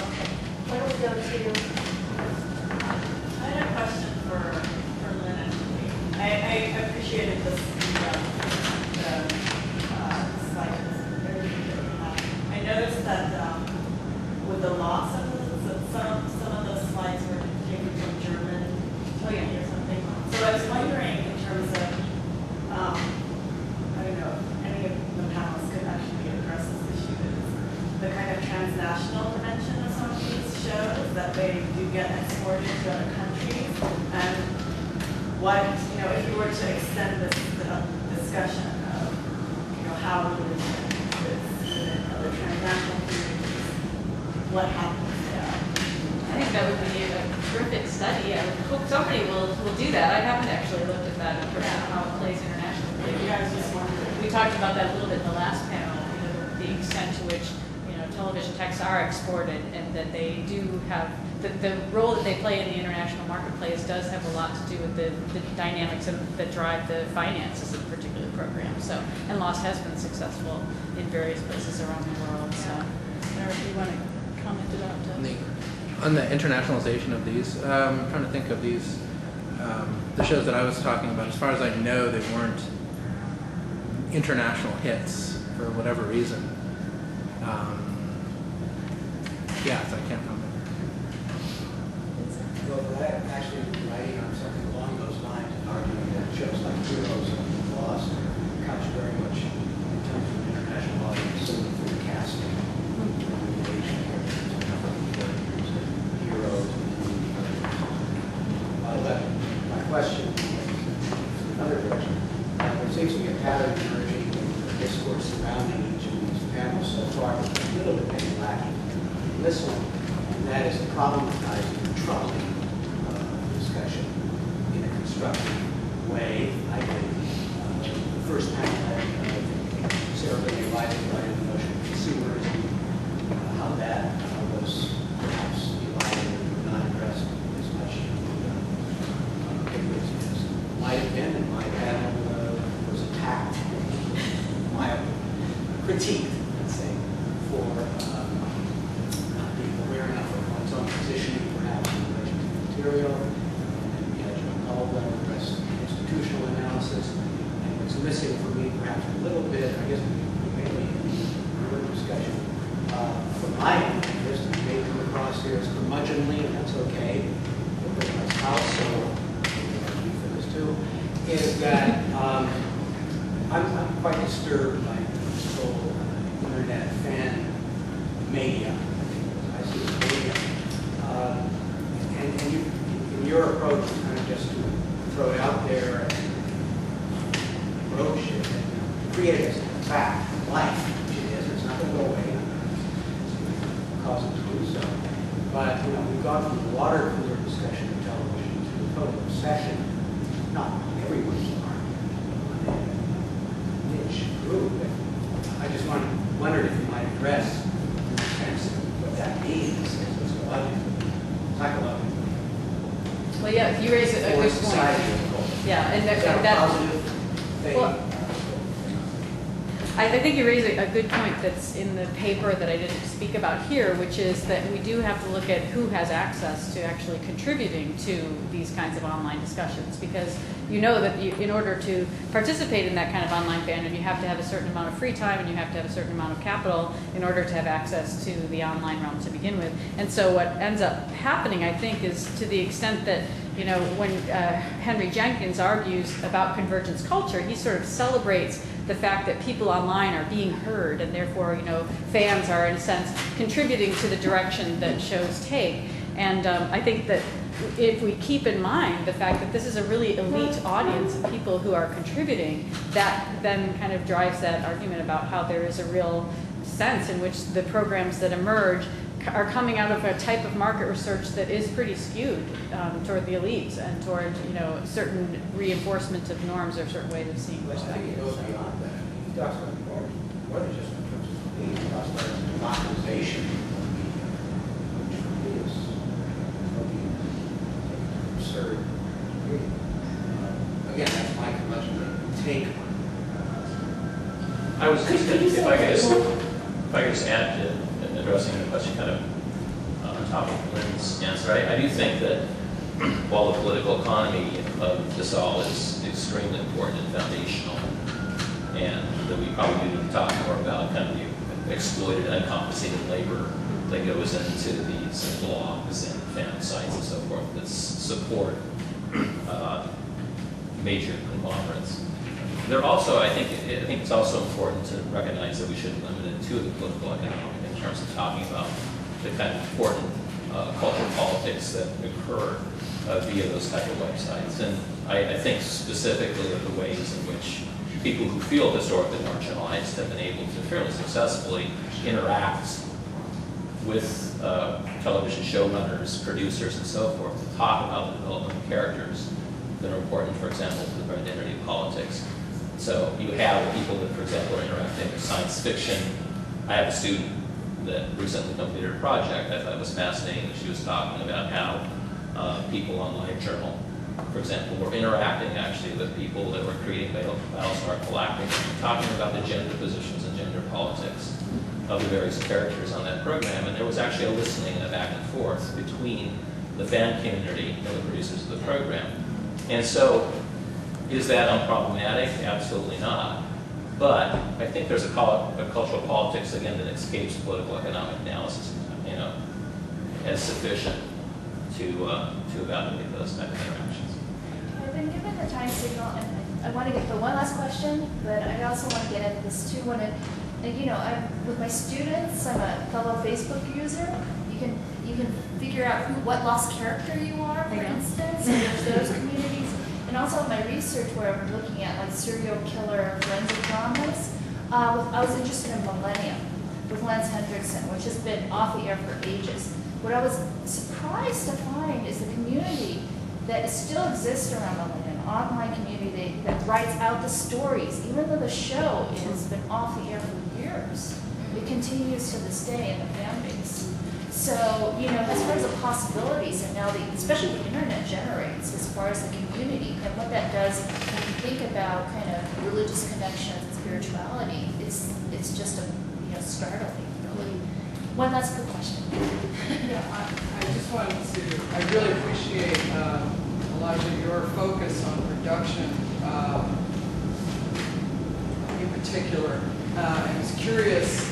okay, why don't we go to, I had a question for Lynn and Julie. I appreciated this, slide, everything that you have. I noticed that with the loss of some of those slides were taken from German or something. So I was wondering in terms of, I don't know, if any of the panelists could actually address this issue, is the kind of transnational dimension of some of these shows, that they do get exported to other countries, and what, if you were to extend this discussion of, how religion is in other transnational communities, what happens there? I think that would be a terrific study. I would hope somebody will do that. I haven't actually looked at that in terms of how it plays internationally. You guys just wondering. We talked about that a little bit in the last panel, the extent to which television texts are exported, and that they do have the role that they play in the international marketplace does have a lot to do with the dynamics that drive the finances of particular programs. So, and Lost has been successful in various places around the world. So, I don't know if you want to comment about On the internationalization of these, I'm trying to think of these, the shows that I was talking about. As far as I know, they weren't international hits for whatever reason. So I can't comment. Well, but I actually writing on something along those lines and arguing that shows like Heroes and Lost couch very much in terms of international audience, simply through the casting, the Asian characters, Heroes, but my question is another direction. There seems to be a pattern emerging in the discourse surrounding each of these panels so far, but a little bit maybe lacking in this one, and that is problematizing the troubling discussion in a constructive way. I believe the first panel, Sarah Lee and Liza provided the notion of consumerism, how that was perhaps divided and not addressed as much as might have been, and my panel was attacked, mildly critiqued, let's say, for not being aware enough of one's own positioning, perhaps in relation to the material. And we had John Caldwell address institutional analysis, and what's missing for me, perhaps a little bit, I guess mainly in your discussion, from my interest, and may come across here as curmudgeonly, and that's okay. But my spouse, so you for this too, is that I'm quite disturbed by this whole internet fan mania. I see it as media. And you, in your approach, kind of just to throw it out there and broach it and create a fact of life, which it is. It's not going to go away. It's cause it to do so. But we've gone from the water cooler discussion of television to the total obsession. Not everyone's niche group, but I just wondered if you might address in a sense what that means as psychologically. Well, yeah, you raise a good point. Yeah, and that positive thing. Well, I think you raise a good point that's in the paper that I didn't speak about here, which is that we do have to look at who has access to actually contributing to these kinds of online discussions, because that in order to participate in that kind of online fandom, you have to have a certain amount of free time and you have to have a certain amount of capital in order to have access to the online realm to begin with. And so what ends up happening, I think, is to the extent that when Henry Jenkins argues about convergence culture, he sort of celebrates the fact that people online are being heard, and therefore, fans are in a sense contributing to the direction that shows take. And I think that if we keep in mind the fact that this is a really elite audience of people who are contributing, that then kind of drives that argument about how there is a real sense in which the programs that emerge are coming out of a type of market research that is pretty skewed toward the elites and toward, you know, certain reinforcement of norms or certain ways of seeing Well, I think it goes perspectives. beyond that. He talks about more than just in terms of elite, he talks about democratization of media, which for me is absurd. Again, that's my curriculum take on it. I was just going to, if I could just add to addressing the question kind of on top of Lynn's answer, I do think that while the political economy of this all is extremely important and foundational, and that we probably need to talk more about kind of the exploited, uncompensated labor that goes into these blogs and fan sites and so forth that support major conglomerates. There also, I think it's also important to recognize that we shouldn't limit it to the political economic in terms of talking about the kind of important cultural politics that occur via those type of websites. And I think specifically of the ways in which people who feel historically marginalized have been able to fairly successfully interact with television showrunners, producers, and so forth to talk about the development of characters that are important, for example, to the identity of politics. So you have people that, for example, are interacting with science fiction. I have a student that recently completed a project I thought was fascinating. She was talking about how people on LiveJournal, for example, were interacting actually with people that were creating Battlestar Galactica, talking about the gender positions and gender politics of the various characters on that program. And there was actually a listening and a back and forth between the fan community and the producers of the program. And so, is that unproblematic? Absolutely not. But I think there's a cultural politics, again, that escapes political economic analysis, you know, as sufficient to evaluate those type of interactions. I've been given the time signal, and I want to get to one last question, but I also want to get into this too. You know, with my students, I'm a fellow Facebook user. You can figure out what lost character you are, for instance, and there's those communities. And also my research where I'm looking at like serial killer forensic dramas, I was interested in Millennium with Lance Hendrickson, which has been off the air for ages. What I was surprised to find is the community that still exists around Millennium, an online community that writes out the stories, even though the show has been off the air for years. It continues to this day in the fan base. So, you know, as far as the possibilities and now especially the internet generates as far as the community and what that does when you think about kind of religious connections and spirituality, it's just startling, really. One last quick question. Yeah, I just wanted to, I really appreciate Elijah, your focus on production in particular. I was curious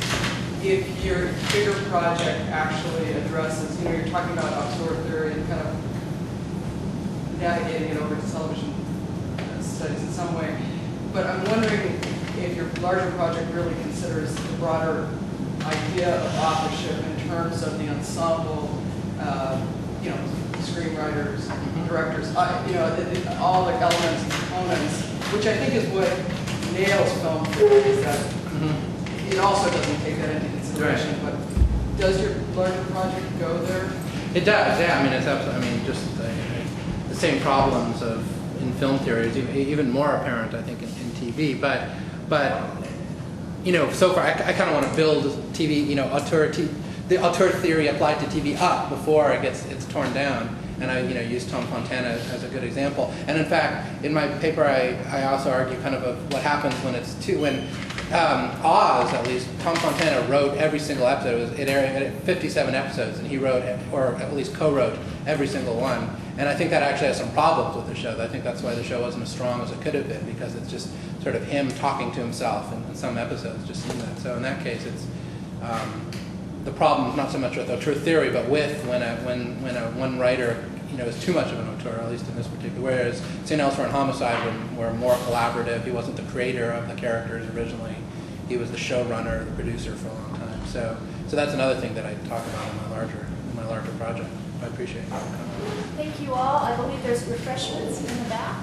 if your bigger project actually addresses, you know, you're talking about auteur theory and kind of navigating it over to television studies in some way. But I'm wondering if your larger project really considers the broader idea of authorship in terms of the ensemble, you know, screenwriters, directors, you know, all the elements and components, which I think is what nails film theory, is that it also doesn't take that into consideration. Right. But does your larger project go there? It does, yeah. I mean, it's absolutely. I mean, just the same problems in film theory is even more apparent, I think, in TV. But you know, so far, I kind of want to build TV. You know, the auteur theory applied to TV up before it's torn down. And I, you know, use Tom Fontana as a good example. And in fact, in my paper, I also argue kind of what happens when Oz, at least, Tom Fontana wrote every single episode. It aired 57 episodes, and he wrote, or at least co-wrote, every single one. And I think that actually has some problems with the show. I think that's why the show wasn't as strong as it could have been, because it's just sort of him talking to himself in some episodes, just seeing that. So in that case, it's the problem is not so much with auteur theory, but with when one writer, you know, is too much of an auteur, at least in this particular. Whereas St. Elsewhere and Homicide were more collaborative. He wasn't the creator of the characters originally. He was the showrunner, the producer for a long time. So that's another thing that I talk about in my larger project. I appreciate it. Thank you all. I believe there's refreshments in the back.